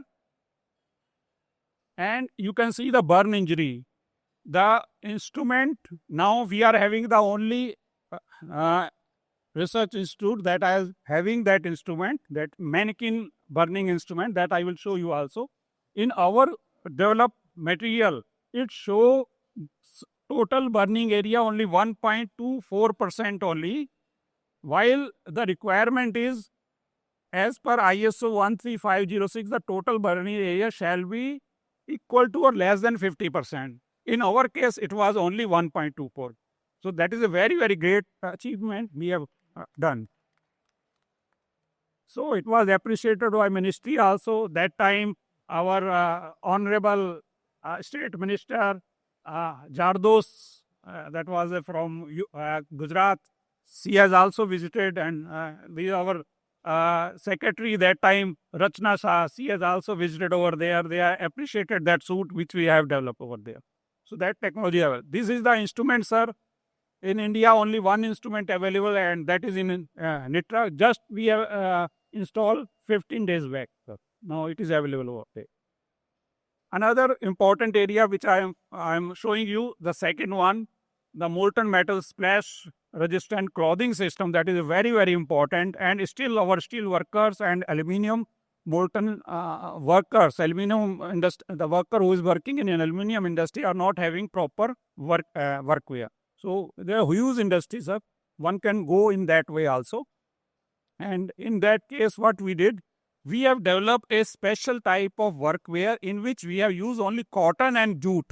And you can see the burn injury. The instrument, now we are having the only research institute that is having that instrument, that mannequin burning instrument that I will show you also. In our developed material, it shows total burning area only 1.24% only, while the requirement is as per ISO 13506, the total burning area shall be equal to or less than 50%. In our case, it was only 1.24. So that is a very, very great achievement we have done. So it was appreciated by ministry also. That time, our honorable state minister, Jardos, that was from Gujarat, she has also visited, and our secretary that time, Rachna Shah, she has also visited over there. They have appreciated that suit which we have developed over there. So that technology, this is the instrument, sir. In India, only one instrument available, and that is in Nitra. Just we have installed 15 days back, sir. Now it is available over there. Another important area which I am showing you, the second one, the molten metal splash resistant clothing system. That is very, very important, and still our steel workers and aluminium molten workers, aluminium industry, the worker who is working in an aluminium industry are not having proper workwear. So they are huge industries, sir. One can go in that way also. And in that case, what we did, we have developed a special type of workwear in which we have used only cotton and jute.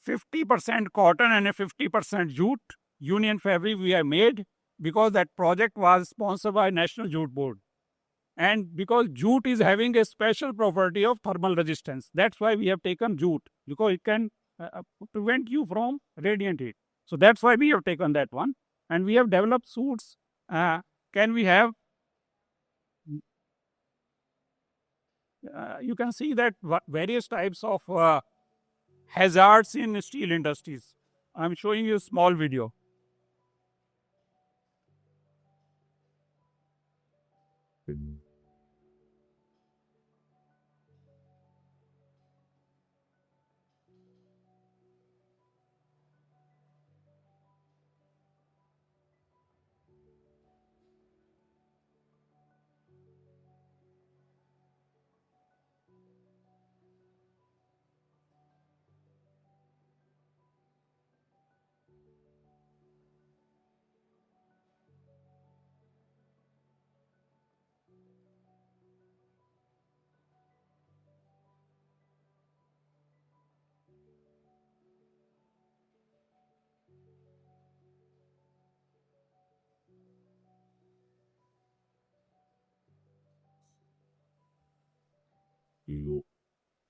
50% cotton and a 50% jute union fabric we have made, because that project was sponsored by National Jute Board. And because jute is having a special property of thermal resistance, that's why we have taken jute, because it can prevent you from radiant heat. So that's why we have taken that one. and we have developed suits. Can we have? You can see that various types of hazards in steel industries. I'm showing you a small video.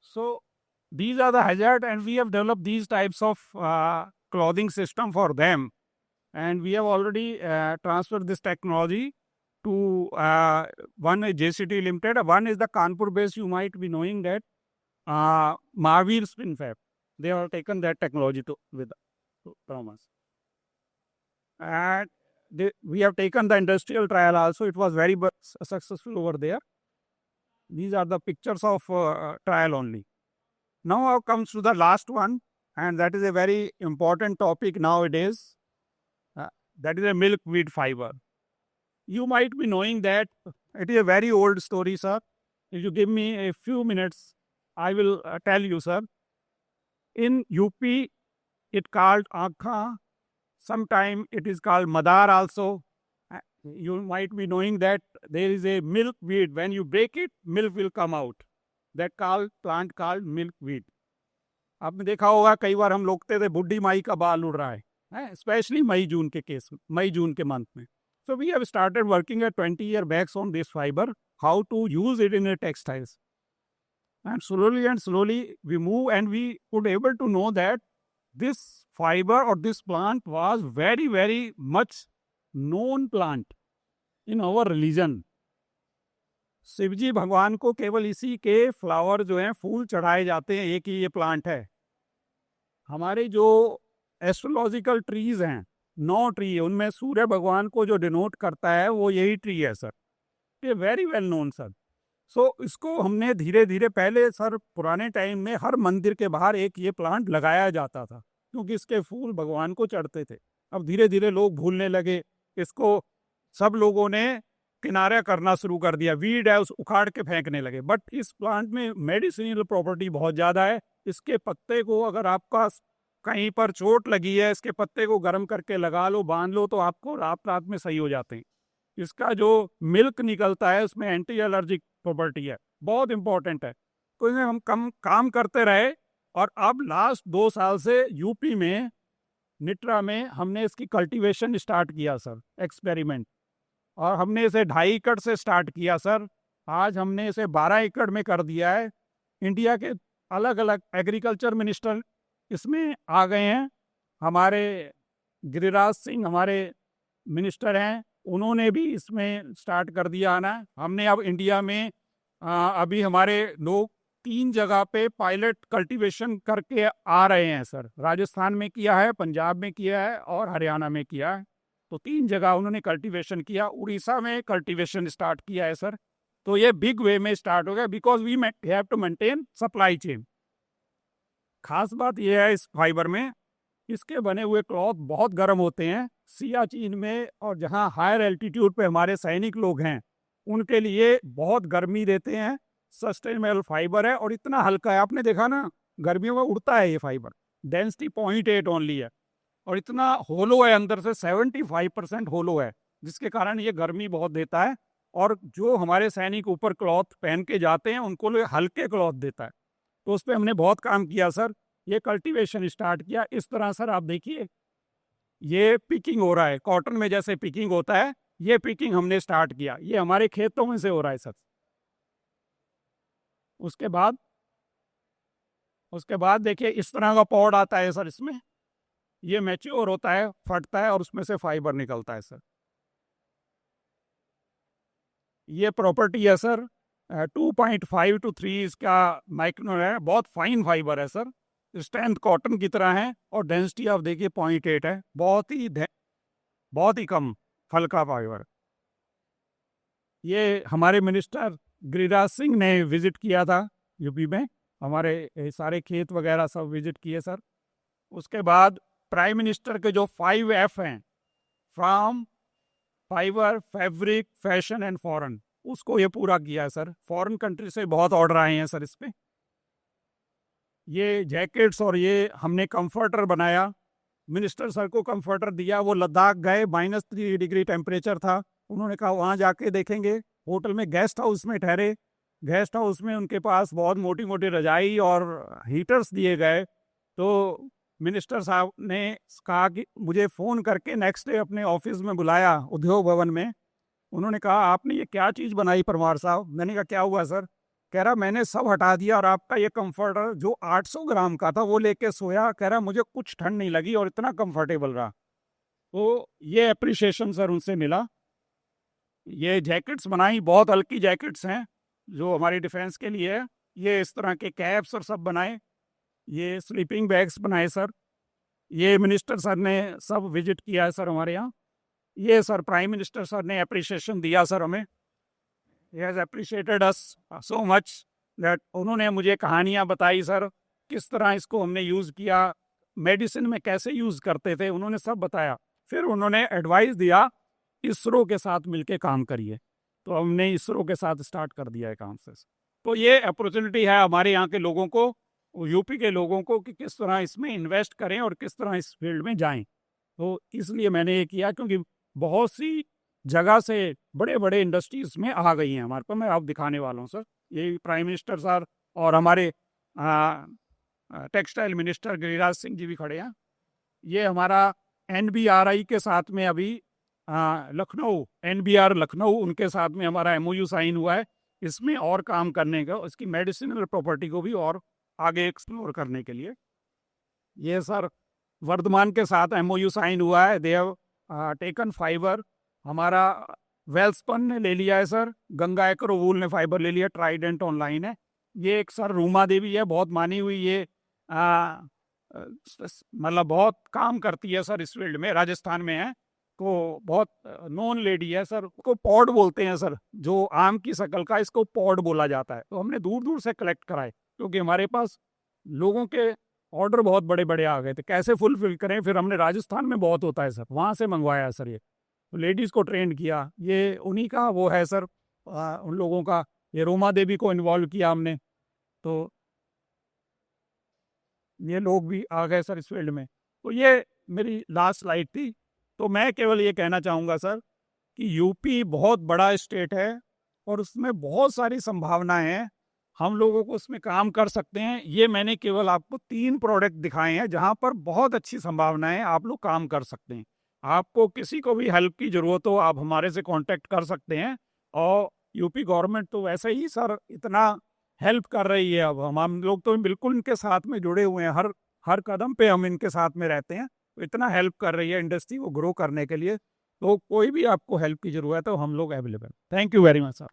So these are the hazard, and we have developed these types of clothing system for them, and we have already transferred this technology to one is JCT Limited, one is the Kanpur based. You might be knowing that Mahavir Spin Fab. They have taken that technology from us, and we have taken the industrial trial also. It was very successful over there. These are the pictures of trial only. Now comes to the last one, and that is a very important topic nowadays. That is a milkweed fiber. You might be knowing that it is a very old story, sir. If you give me a few minutes, I will tell you, sir. In UP, it called Ankha. Sometime it is called Madar also. You might be knowing that there is a milkweed. When you break it, milk will come out. That plant called milkweed. आपने देखा होगा कई बार हम लोग थे बुढ़ी माई का बाल उड़ रहा है, स्पेशली मई जून के केस में, मई जून के मंथ में. So we have started working at 20 years back on this fiber, how to use it in the textiles. And slowly we move, and we could able to know that this fiber or this plant was very, very much known plant in our religion. Shiv जी भगवान को केवल इसी के flower जो हैं फूल चढ़ाए जाते हैं, एक ही ये प्लांट है. हमारे जो एस्ट्रोलॉजिकल ट्रीज हैं, 9 ट्री है, उनमें सूर्य भगवान को जो डिनोट करता है वो यही ट्री है सर. ये वेरी वेल नोन सर. सो इसको हमने धीरे धीरे, पहले सर पुराने टाइम में हर मंदिर के बाहर एक ये प्लांट लगाया जाता था क्योंकि इसके फूल भगवान को चढ़ते थे. अब धीरे धीरे लोग भूलने लगे इसको, सब लोगों ने किनारा करना शुरू कर दिया, वीड है उस उखाड़ के फेंकने लगे. बट इस प्लांट में मेडिसिनल प्रॉपर्टी बहुत ज़्यादा है. इसके पत्ते को अगर आपका कहीं पर चोट लगी है, इसके पत्ते को गर्म करके लगा लो, बांध लो, तो आपको रात में सही हो जाते हैं. इसका जो मिल्क निकलता है उसमें एंटी एलर्जिक प्रॉपर्टी है, बहुत इंपॉर्टेंट है. तो इसमें हम कम काम करते रहे, और अब लास्ट 2 साल से यूपी में निट्रा में हमने इसकी कल्टीवेशन स्टार्ट किया सर, एक्सपेरिमेंट. और हमने इसे 2.5 एकड़ से स्टार्ट किया सर. आज हमने इसे 12 एकड़ में कर दिया है. इंडिया के अलग अलग एग्रीकल्चर मिनिस्टर इसमें आ गए हैं. हमारे गिरिराज सिंह हमारे मिनिस्टर हैं, उन्होंने भी इसमें स्टार्ट कर दिया ना. हमने अब इंडिया में अभी हमारे लोग 3 जगह पे पायलट कल्टीवेशन करके आ रहे हैं सर. राजस्थान में किया है, पंजाब में किया है, और हरियाणा में किया है. तो 3 जगह उन्होंने कल्टीवेशन किया. उड़ीसा में कल्टीवेशन स्टार्ट किया है सर. तो ये बिग वे में स्टार्ट हो गया, because we have to maintain supply chain. खास बात यह है इस फाइबर में, इसके बने हुए क्लॉथ बहुत गर्म होते हैं. सियाचिन में और जहाँ हायर एल्टीट्यूड पे हमारे सैनिक लोग हैं, उनके लिए बहुत गर्मी देते हैं. सस्टेनेबल फाइबर है और इतना हल्का है. आपने देखा ना, गर्मियों में उड़ता है ये फाइबर. डेंसिटी 0.8 ओनली है, और इतना होलो है, अंदर से 75% होलो है, जिसके कारण ये गर्मी बहुत देता है. और जो हमारे सैनिक ऊपर क्लॉथ पहन के जाते हैं उनको हल्के क्लॉथ देता है. तो उस पर हमने बहुत काम किया सर. ये कल्टीवेशन स्टार्ट किया इस तरह सर. आप देखिए ये पिकिंग हो रहा है, कॉटन में जैसे पिकिंग होता है, ये पिकिंग हमने स्टार्ट किया. ये हमारे खेतों में से हो रहा है सर. उसके बाद देखिए इस तरह का पॉड आता है सर. इसमें ये मैच्योर होता है, फटता है और उसमें से फाइबर निकलता है सर। ये प्रॉपर्टी है सर 2.5 to 3 इसका माइक्रो है, बहुत फाइन फाइबर है सर, स्ट्रेंथ कॉटन की तरह है और डेंसिटी आप देखिए 0.8 है, बहुत ही कम हल्का फाइबर। ये हमारे मिनिस्टर गिरिराज सिंह ने विजिट किया था यूपी में, हमारे सारे खेत वगैरह सब विजिट किए सर। उसके बाद प्राइम मिनिस्टर के जो 5F हैं, farm, fibre, fabric, fashion and foreign, उसको ये पूरा किया है सर। फॉरेन कंट्री से बहुत ऑर्डर आए हैं सर इस पे। ये जैकेट्स और ये हमने कंफर्टर बनाया, मिनिस्टर सर को कंफर्टर दिया, वो लद्दाख गए, -3 डिग्री टेम्परेचर था, उन्होंने कहा वहाँ जाके देखेंगे। होटल में गेस्ट हाउस में ठहरे, गेस्ट हाउस में उनके पास बहुत मोटी मोटी रजाई और हीटर्स दिए गए। तो मिनिस्टर साहब ने कहा कि मुझे फ़ोन करके नेक्स्ट डे अपने ऑफिस में बुलाया उद्योग भवन में। उन्होंने कहा आपने ये क्या चीज़ बनाई परमार साहब? मैंने कहा क्या हुआ सर? कह रहा मैंने सब हटा दिया और आपका ये कंफर्टर जो 800 ग्राम का था वो लेके सोया। कह रहा मुझे कुछ ठंड नहीं लगी और इतना कंफर्टेबल रहा। तो ये अप्रिशिएशन सर उनसे मिला। ये जैकेट्स बनाई, बहुत हल्की जैकेट्स हैं जो हमारी डिफेंस के लिए है। ये इस तरह के कैप्स और सब बनाए, ये स्लीपिंग बैग्स बनाए सर। ये मिनिस्टर सर ने सब विजिट किया है सर हमारे यहाँ। ये सर प्राइम मिनिस्टर सर ने अप्रिशिएशन दिया सर हमें। He has appreciated us so much that उन्होंने मुझे कहानियाँ बताई सर, किस तरह इसको हमने यूज़ किया, मेडिसिन में कैसे यूज़ करते थे, उन्होंने सब बताया। फिर उन्होंने एडवाइस दिया इसरो के साथ मिलके काम करिए, तो हमने इसरो के साथ स्टार्ट कर दिया है काम से। तो ये अपॉर्चुनिटी है हमारे यहाँ के लोगों को, यूपी के लोगों को, कि किस तरह इसमें इन्वेस्ट करें और किस तरह इस फील्ड में जाएं। तो इसलिए मैंने ये किया, क्योंकि बहुत सी जगह से बड़े बड़े इंडस्ट्रीज में आ गई हैं हमारे पास। मैं आप दिखाने वाला हूँ सर। ये प्राइम मिनिस्टर सर और हमारे टेक्सटाइल मिनिस्टर गिरिराज सिंह जी भी खड़े हैं। ये हमारा NBRI के साथ में अभी लखनऊ, NBR लखनऊ, उनके साथ में हमारा MOU साइन हुआ है इसमें और काम करने का, इसकी मेडिसिनल प्रॉपर्टी को भी और आगे एक्सप्लोर करने के लिए। ये सर वर्धमान के साथ MOU साइन हुआ है। दे हैव टेकन फाइबर, हमारा वेल्सपन ने ले लिया है सर, गंगा एग्रो वूल ने फाइबर ले लिया, ट्राइडेंट ऑनलाइन है। ये एक सर रूमा देवी है, बहुत मानी हुई, ये मतलब बहुत काम करती है सर इस फील्ड में, राजस्थान में है, तो बहुत नॉन लेडी है सर। उसको पॉड बोलते हैं सर, जो आम की शक्ल का, इसको पॉड बोला जाता है। तो हमने दूर दूर से कलेक्ट कराए, क्योंकि हमारे पास लोगों के ऑर्डर बहुत बड़े बड़े आ गए थे, कैसे फुलफिल करें। फिर हमने राजस्थान में बहुत होता है सर, वहाँ से मंगवाया है सर। ये तो लेडीज़ को ट्रेंड किया, ये उन्हीं का वो है सर, उन लोगों का। ये रोमा देवी को इन्वॉल्व किया हमने, तो ये लोग भी आ गए सर इस फील्ड में। तो ये मेरी लास्ट स्लाइड थी। तो मैं केवल ये कहना चाहूँगा सर कि यूपी बहुत बड़ा स्टेट है और उसमें बहुत सारी संभावनाएं हैं, हम लोगों को उसमें काम कर सकते हैं। ये मैंने केवल आपको 3 प्रोडक्ट दिखाए हैं जहाँ पर बहुत अच्छी संभावनाएं हैं, आप लोग काम कर सकते हैं। आपको किसी को भी हेल्प की ज़रूरत हो, आप हमारे से कांटेक्ट कर सकते हैं। और यूपी गवर्नमेंट तो वैसे ही सर इतना हेल्प कर रही है, अब हम लोग तो बिल्कुल इनके साथ में जुड़े हुए हैं, हर कदम पे हम इनके साथ में रहते हैं। तो इतना हेल्प कर रही है इंडस्ट्री को ग्रो करने के लिए। तो कोई भी आपको हेल्प की ज़रूरत है तो हम लोग available. Thank you very much sir.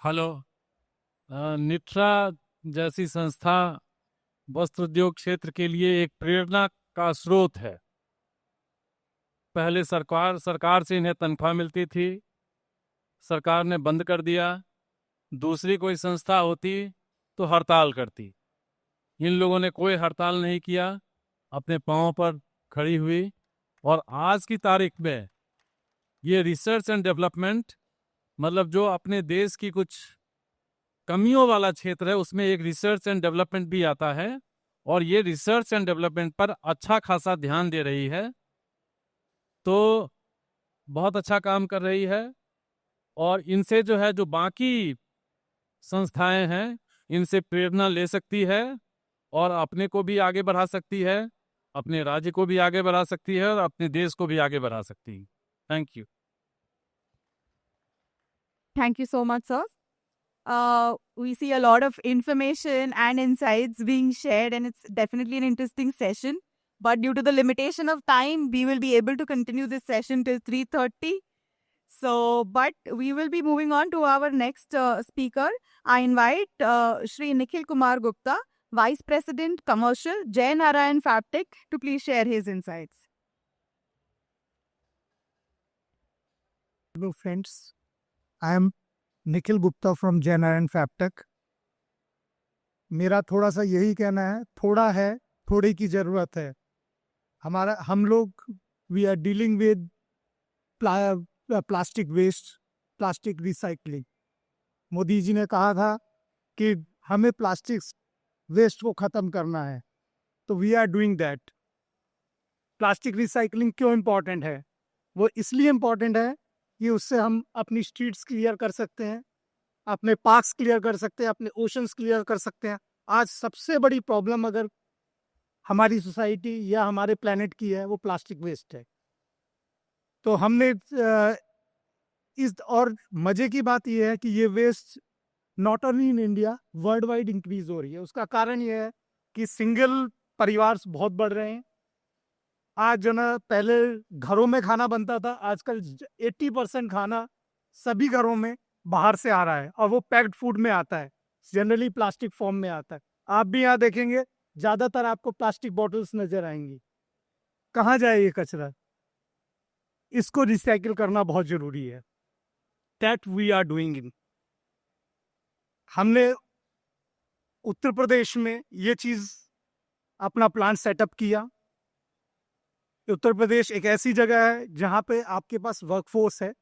Hello, NITRA जैसी संस्था वस्त्र उद्योग क्षेत्र के लिए एक प्रेरणा का स्रोत है। पहले सरकार से इन्हें तनख्वाह मिलती थी, सरकार ने बंद कर दिया। दूसरी कोई संस्था होती तो हड़ताल करती, इन लोगों ने कोई हड़ताल नहीं किया, अपने पांव पर खड़ी हुई। और आज की तारीख में ये रिसर्च एंड डेवलपमेंट, मतलब जो अपने देश की कुछ कमियों वाला क्षेत्र है उसमें एक रिसर्च एंड डेवलपमेंट भी आता है, और ये रिसर्च एंड डेवलपमेंट पर अच्छा खासा ध्यान दे रही है। तो बहुत अच्छा काम कर रही है। और इनसे जो है, जो बाकी संस्थाएं हैं, इनसे प्रेरणा ले सकती है और अपने को भी आगे बढ़ा सकती है, अपने राज्य को भी आगे बढ़ा सकती है और अपने देश को भी आगे बढ़ा सकती है। Thank you. Thank you so much, sir. We see a lot of information and insights being shared, and it's definitely an interesting session. But due to the limitation of time, we will be able to continue this session till 3:30. So, but we will be moving on to our next speaker. I invite Shri Nikhil Kumar Gupta, Vice President Commercial, Jay Narayan Fabtech, to please share his insights. Hello friends, I am Nikhil Gupta from जय नारायण फैबटेक। मेरा थोड़ा सा यही कहना है, थोड़ा है, थोड़े की ज़रूरत है। हम लोग we are dealing with plastic waste, plastic recycling. Modi ji ने कहा था कि हमें प्लास्टिक वेस्ट को ख़त्म करना है, तो we are doing that. Plastic recycling क्यों इम्पॉर्टेंट है? वो इसलिए इम्पॉर्टेंट है कि उससे हम अपनी स्ट्रीट्स क्लियर कर सकते हैं, अपने पार्क्स क्लियर कर सकते हैं, अपने ओशंस क्लियर कर सकते हैं। आज सबसे बड़ी प्रॉब्लम अगर हमारी सोसाइटी या हमारे प्लेनेट की है, वो प्लास्टिक वेस्ट है। तो हमने और मज़े की बात यह है कि ये waste not only in India, world wide increase हो रही है। उसका कारण ये है कि सिंगल परिवार बहुत बढ़ रहे हैं। आज जो ना, पहले घरों में खाना बनता था, आजकल 80% खाना सभी घरों में बाहर से आ रहा है, और वो पैक्ड फूड में आता है, जनरली प्लास्टिक फॉर्म में आता है। आप भी यहाँ देखेंगे ज़्यादातर आपको प्लास्टिक बॉटल्स नज़र आएंगी। कहाँ जाए ये कचरा? इसको रिसाइकिल करना बहुत ज़रूरी है। That we are doing in. हमने उत्तर प्रदेश में ये चीज़ अपना प्लांट सेटअप किया। उत्तर प्रदेश एक ऐसी जगह है जहाँ पे आपके पास वर्कफोर्स है,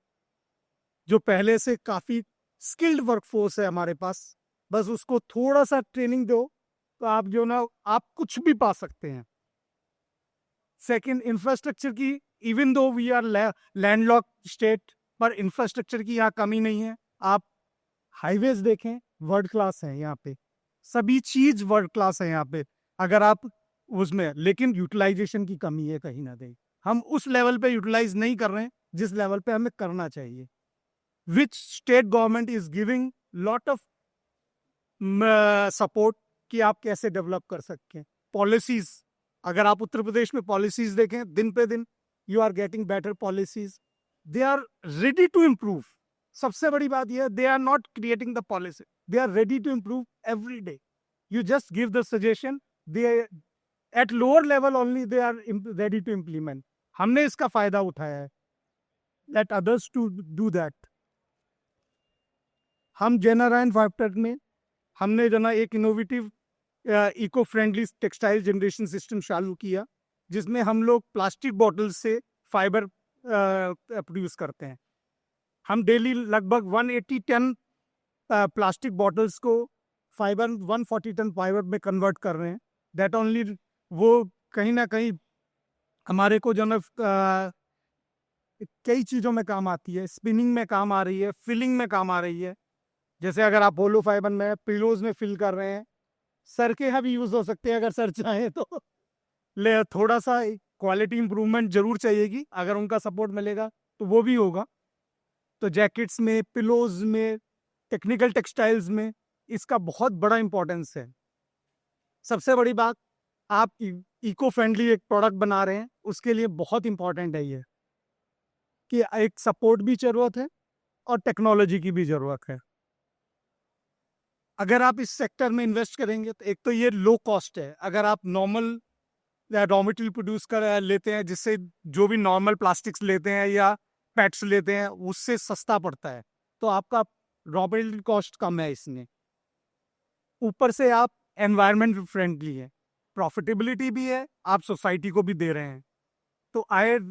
जो पहले से काफ़ी स्किल्ड वर्कफोर्स है हमारे पास। बस उसको थोड़ा सा ट्रेनिंग दो तो आप जो ना, आप कुछ भी पा सकते हैं। सेकंड, इंफ्रास्ट्रक्चर की, even though we are landlocked state, पर इंफ्रास्ट्रक्चर की यहाँ कमी नहीं है। आप हाईवेज देखें, वर्ल्ड क्लास है यहाँ पे, सभी चीज़ वर्ल्ड क्लास है यहाँ पे। अगर आप उसमें, लेकिन यूटिलाइजेशन की कमी है कहीं ना कहीं। हम उस लेवल पे यूटिलाइज नहीं कर रहे हैं जिस लेवल पे हमें करना चाहिए। Which state government is giving lot of support कि आप कैसे डेवलप कर सकते हैं। पॉलिसीज, अगर आप उत्तर प्रदेश में पॉलिसीज देखें, दिन पे दिन you are getting better policies. They are ready to improve. सबसे बड़ी बात यह है, they are not creating the policy, they are ready to improve every day. You just give the suggestion, they at lower level only they are ready to implement. हमने इसका फायदा उठाया है। Let others to do that. हम जय नारायण फैबटेक में हमने जना एक innovative eco friendly textile generation system चालू किया, जिसमें हम लोग प्लास्टिक बॉटल से फाइबर प्रोड्यूस करते हैं। हम डेली लगभग 180 टन प्लास्टिक बॉटल्स को फाइबर 140 टन फाइबर में कन्वर्ट कर रहे हैं। दैट ओनली, वो कहीं ना कहीं हमारे को जो ना कई चीज़ों में काम आती है। स्पिनिंग में काम आ रही है, फिलिंग में काम आ रही है। जैसे अगर आप होलो फाइबर में पिलोज में फिल कर रहे हैं, सर के यहाँ भी यूज़ हो सकते हैं अगर सर चाहें तो। ले थोड़ा सा क्वालिटी इंप्रूवमेंट जरूर चाहिएगी, अगर उनका सपोर्ट मिलेगा तो वो भी होगा। तो जैकेट्स में, पिलोज में, टेक्निकल टेक्सटाइल्स में इसका बहुत बड़ा इंपॉर्टेंस है। सबसे बड़ी बात, आप इको फ्रेंडली एक प्रोडक्ट बना रहे हैं, उसके लिए बहुत इंपॉर्टेंट है ये कि एक सपोर्ट भी ज़रूरत है और टेक्नोलॉजी की भी ज़रूरत है। अगर आप इस सेक्टर में इन्वेस्ट करेंगे तो एक तो ये लो कॉस्ट है। अगर आप नॉर्मल रॉ मटेरियल प्रोड्यूस कर लेते हैं, जिससे जो भी नॉर्मल प्लास्टिक्स लेते हैं या पैट्स लेते हैं, उससे सस्ता पड़ता है, तो आपका रॉ मटेरियल कॉस्ट कम है इसमें। ऊपर से आप एनवायरनमेंट फ्रेंडली है, प्रॉफिटेबिलिटी भी है, आप सोसाइटी को भी दे रहे हैं। तो आई एट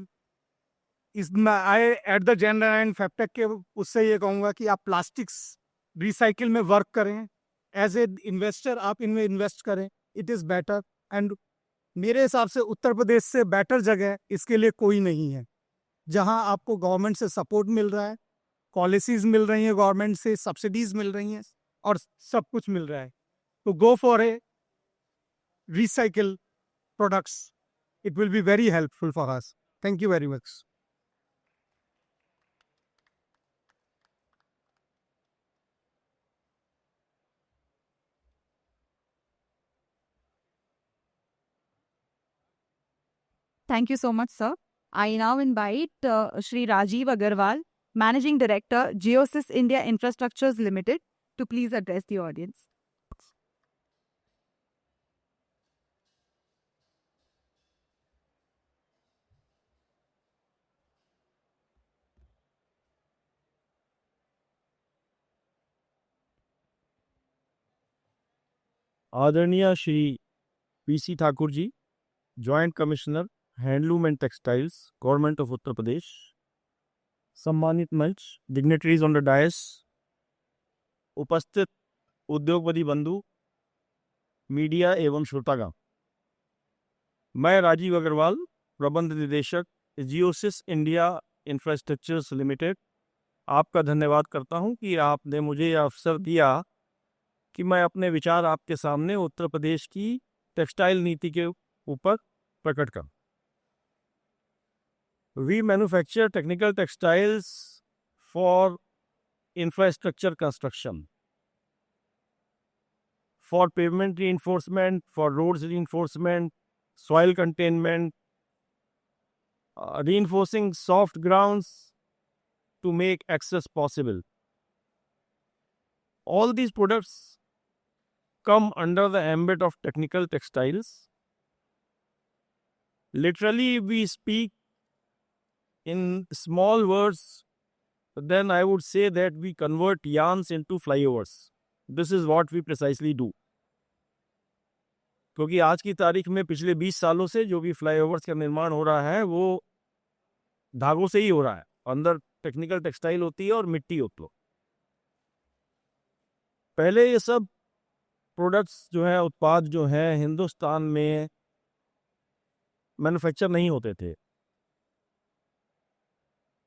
द जय नारायण फैबटेक के उससे ये कहूँगा कि आप प्लास्टिक्स रिसाइकिल में वर्क करें। एज ए इन्वेस्टर आप इनमें इन्वेस्ट करें, इट इज़ बेटर। एंड मेरे हिसाब से उत्तर प्रदेश से बेटर जगह इसके लिए कोई नहीं है, जहां आपको गवर्नमेंट से सपोर्ट मिल रहा है, पॉलिसीज मिल रही हैं गवर्नमेंट से, सब्सिडीज मिल रही हैं और सब कुछ मिल रहा है। तो go for a recycle products. It will be very helpful for us. Thank you very much. Thank you so much, sir. I now invite Shri Rajiv Agarwal, Managing Director, Geosys India Infrastructures Limited, to please address the audience. आदरणीय Shri PC Thakur ji, joint commissioner handloom and textiles, government of Uttar Pradesh, सम्मानित मंच, dignitaries on the DISE, उपस्थित उद्योगपति बंधु, media एवं श्रोतागण, मैं राजीव अग्रवाल, प्रबंध निदेशक, जियोसिस इंडिया इंफ्रास्ट्रक्चर्स लिमिटेड, आपका धन्यवाद करता हूं कि आपने मुझे यह अवसर दिया कि मैं अपने विचार आपके सामने उत्तर प्रदेश की टेक्सटाइल नीति के ऊपर प्रकट करूं। We manufacture technical textiles for infrastructure construction, for pavement reinforcement, for roads reinforcement, soil containment, reinforcing soft grounds to make access possible. All these products come under the ambit of technical textiles. Literally, we speak in small words, then I would say that we convert yarns into flyovers. This is what we precisely do. क्योंकि आज की तारीख में पिछले 20 सालों से जो भी फ्लाईओवर्स का निर्माण हो रहा है वो धागों से ही हो रहा है। अंदर टेक्निकल टेक्सटाइल होती है और मिट्टी होती है। पहले ये सब प्रोडक्ट्स जो है, उत्पाद जो है, हिंदुस्तान में मैन्युफैक्चर नहीं होते थे,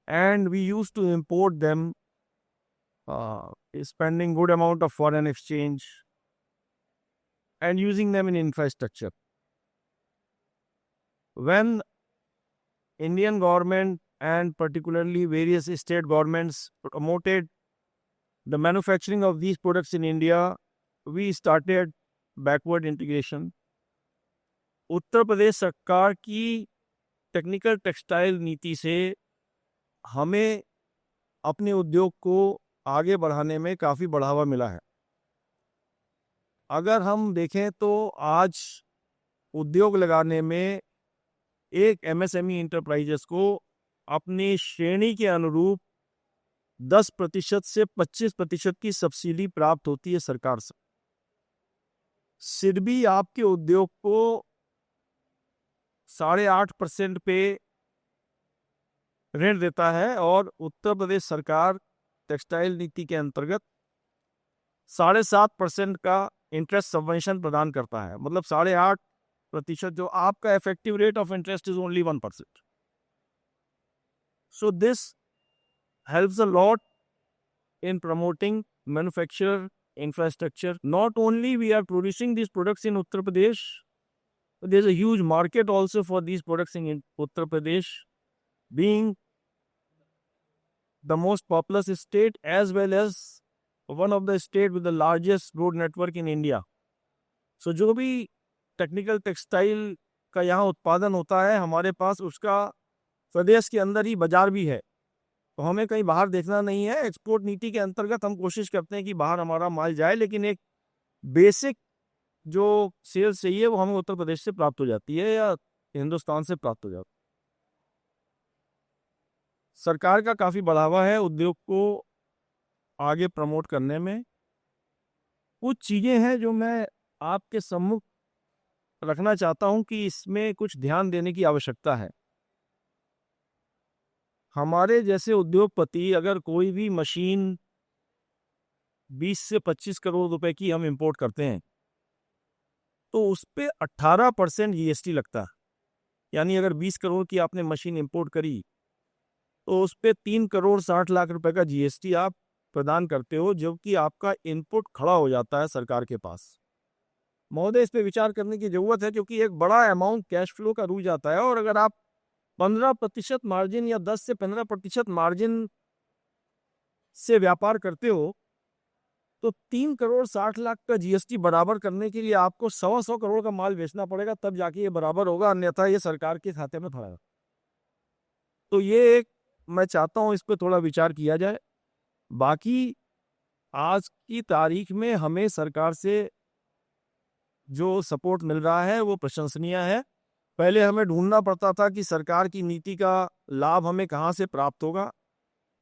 and we used to import them, spending good amount of foreign exchange and using them in infrastructure. When Indian government and particularly various state governments promoted the manufacturing of these products in India, we started backward integration. Uttar Pradesh सरकार की technical textile नीति से हमें अपने उद्योग को आगे बढ़ाने में काफ़ी बढ़ावा मिला है। अगर हम देखें तो आज उद्योग लगाने में एक एमएसएमई इंटरप्राइजेस को अपनी श्रेणी के अनुरूप 10% से 25% की सब्सिडी प्राप्त होती है सरकार से। सिडबी आपके उद्योग को 8.5% पे ऋण देता है और उत्तर प्रदेश सरकार टेक्सटाइल नीति के अंतर्गत 7.5% का इंटरेस्ट सबवेंशन प्रदान करता है। मतलब 8.5%, जो आपका effective rate of interest is only 1%. So this helps a lot in promoting manufacturer infrastructure. Not only we are producing these products in Uttar Pradesh, but there's a huge market also for these products in Uttar Pradesh, being the most populous state as well as one of the state with the largest road network in India. So जो भी technical textile का यहाँ उत्पादन होता है हमारे पास, उसका प्रदेश के अंदर ही बाजार भी है, तो हमें कहीं बाहर देखना नहीं है। एक्सपोर्ट नीति के अंतर्गत हम कोशिश करते हैं कि बाहर हमारा माल जाए, लेकिन एक बेसिक जो सेल्स चाहिए वो हमें उत्तर प्रदेश से प्राप्त हो जाती है या हिंदुस्तान से प्राप्त हो जाती है। सरकार का काफ़ी बढ़ावा है उद्योग को आगे प्रमोट करने में। कुछ चीज़ें हैं जो मैं आपके सम्मुख रखना चाहता हूं कि इसमें कुछ ध्यान देने की आवश्यकता है। हमारे जैसे उद्योगपति अगर कोई भी मशीन 20 से 25 करोड़ रुपए की हम इंपोर्ट करते हैं तो उस पर 18% जीएसटी लगता है। यानी अगर 20 करोड़ की आपने मशीन इंपोर्ट करी तो उस पर 3 करोड़ 60 लाख रुपए का जीएसटी आप प्रदान करते हो, जबकि आपका इनपुट खड़ा हो जाता है सरकार के पास। महोदय, इस पर विचार करने की जरूरत है, क्योंकि एक बड़ा अमाउंट कैश फ्लो का रुक जाता है। और अगर आप 15% मार्जिन या 10 से 15% मार्जिन से व्यापार करते हो तो 3,60,00,000 का जीएसटी बराबर करने के लिए आपको 100 करोड़ का माल बेचना पड़ेगा, तब जाके ये बराबर होगा, अन्यथा ये सरकार के खाते में पड़ेगा। तो ये एक मैं चाहता हूँ इस पे थोड़ा विचार किया जाए। बाकी आज की तारीख में हमें सरकार से जो सपोर्ट मिल रहा है वो प्रशंसनीय है। पहले हमें ढूंढना पड़ता था कि सरकार की नीति का लाभ हमें कहाँ से प्राप्त होगा।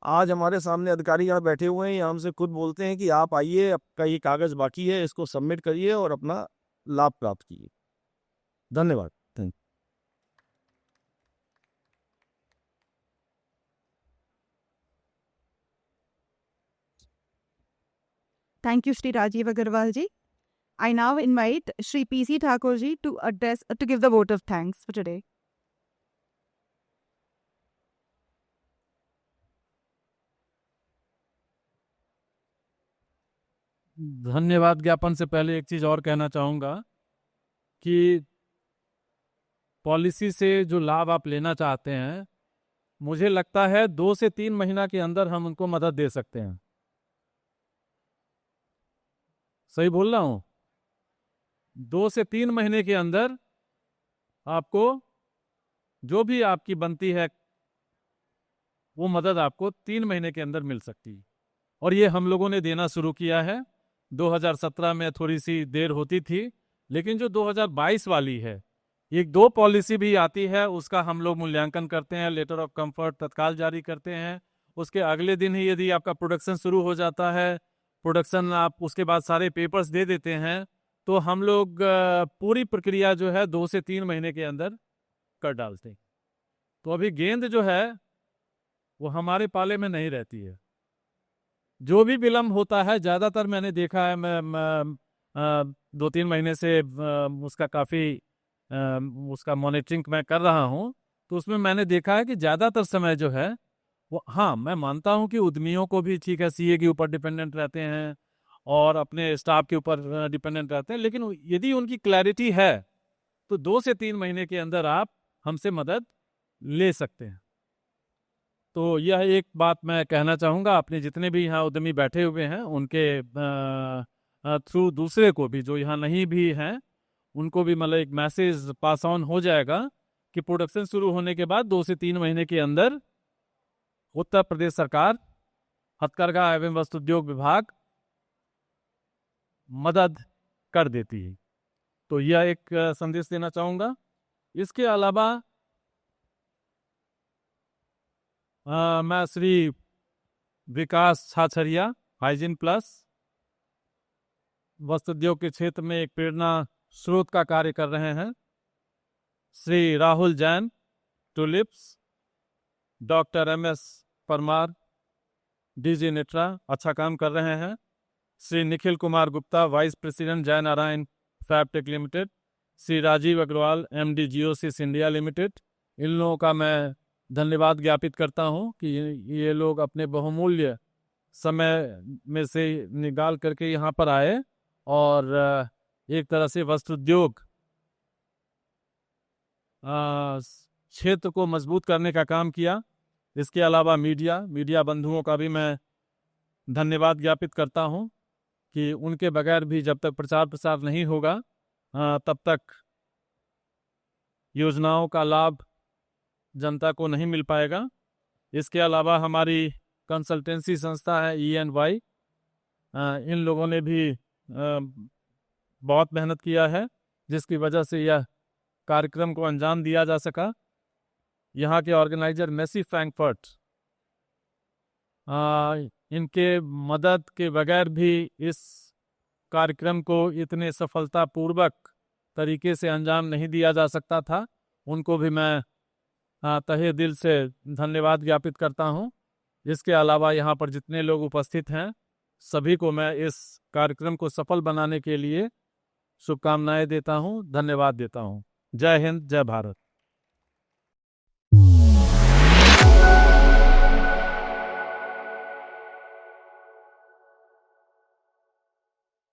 आज हमारे सामने अधिकारी यहाँ बैठे हुए हैं, यहाँ हमसे खुद बोलते हैं कि आप आइए, आपका ये कागज बाकी है, इसको सबमिट करिए और अपना लाभ प्राप्त कीजिए। धन्यवाद। Thank Thank you, Shri Rajiv Agarwal ji. I now invite Shri P.C. Thakur ji to give the vote of thanks for today. धन्यवाद ज्ञापन से पहले एक चीज और कहना चाहूंगा कि पॉलिसी से जो लाभ आप लेना चाहते हैं, मुझे लगता है 2 से 3 महीना के अंदर हम उनको मदद दे सकते हैं। सही बोल रहा हूं? 2 से 3 महीने के अंदर आपको जो भी आपकी बनती है वो मदद आपको 3 महीने के अंदर मिल सकती है, और ये हम लोगों ने देना शुरू किया है। 2017 में थोड़ी सी देर होती थी, लेकिन जो 2022 वाली है, एक 2 पॉलिसी भी आती है, उसका हम लोग मूल्यांकन करते हैं, लेटर ऑफ कंफर्ट तत्काल जारी करते हैं। उसके अगले दिन ही यदि आपका प्रोडक्शन शुरू हो जाता है, प्रोडक्शन आप उसके बाद सारे पेपर्स दे देते हैं, तो हम लोग पूरी प्रक्रिया जो है 2 से 3 महीने के अंदर कर डालते हैं। तो अभी गेंद जो है वो हमारे पाले में नहीं रहती है। जो भी विलम्ब होता है, ज़्यादातर मैंने देखा है, मैं 2-3 महीने से उसका काफ़ी उसका मॉनिटरिंग मैं कर रहा हूँ, तो उसमें मैंने देखा है कि ज़्यादातर समय जो है वो, हाँ मैं मानता हूँ कि उद्यमियों को भी ठीक है, सीए के ऊपर डिपेंडेंट रहते हैं और अपने स्टाफ के ऊपर डिपेंडेंट रहते हैं, लेकिन यदि उनकी क्लैरिटी है तो 2 से 3 महीने के अंदर आप हमसे मदद ले सकते हैं। तो यह एक बात मैं कहना चाहूँगा अपने जितने भी यहाँ उद्यमी बैठे हुए हैं उनके थ्रू, दूसरे को भी जो यहाँ नहीं भी हैं उनको भी मतलब एक मैसेज पास ऑन हो जाएगा कि प्रोडक्शन शुरू होने के बाद 2 से 3 महीने के अंदर उत्तर प्रदेश सरकार, हथकरघा एवं वस्त्र उद्योग विभाग मदद कर देती है। तो यह एक संदेश देना चाहूँगा। इसके अलावा मैं श्री विकास छाछरिया, हाइजीन प्लस, वस्त्र उद्योग के क्षेत्र में एक प्रेरणा स्रोत का कार्य कर रहे हैं। Shri Rahul Jain, Tulips, doctor MS Parmar, DG NETRA, अच्छा काम कर रहे हैं। Shri Nikhil Kumar Gupta, vice president Jai Narayan Fabtech limited, Shri Rajiv Agarwal, MD Geosys India limited, इन लोगों का मैं धन्यवाद ज्ञापित करता हूं कि ये लोग अपने बहुमूल्य समय में से निकाल करके यहाँ पर आए और एक तरह से वस्त्र उद्योग क्षेत्र को मजबूत करने का काम किया। इसके अलावा मीडिया बंधुओं का भी मैं धन्यवाद ज्ञापित करता हूं कि उनके बगैर भी जब तक प्रचार प्रसार नहीं होगा तब तक योजनाओं का लाभ जनता को नहीं मिल पाएगा। इसके अलावा हमारी कंसल्टेंसी संस्था है ENY, इन लोगों ने भी बहुत मेहनत किया है, जिसकी वजह से यह कार्यक्रम को अंजाम दिया जा सका। यहाँ के ऑर्गेनाइजर मेसी फ्रैंकफर्ट, इनके मदद के बगैर भी इस कार्यक्रम को इतने सफलतापूर्वक तरीके से अंजाम नहीं दिया जा सकता था। उनको भी मैं तहे दिल से धन्यवाद ज्ञापित करता हूं। इसके अलावा यहाँ पर जितने लोग उपस्थित हैं सभी को मैं इस कार्यक्रम को सफल बनाने के लिए शुभकामनाएं देता हूं, धन्यवाद देता हूं। जय हिंद, जय भारत।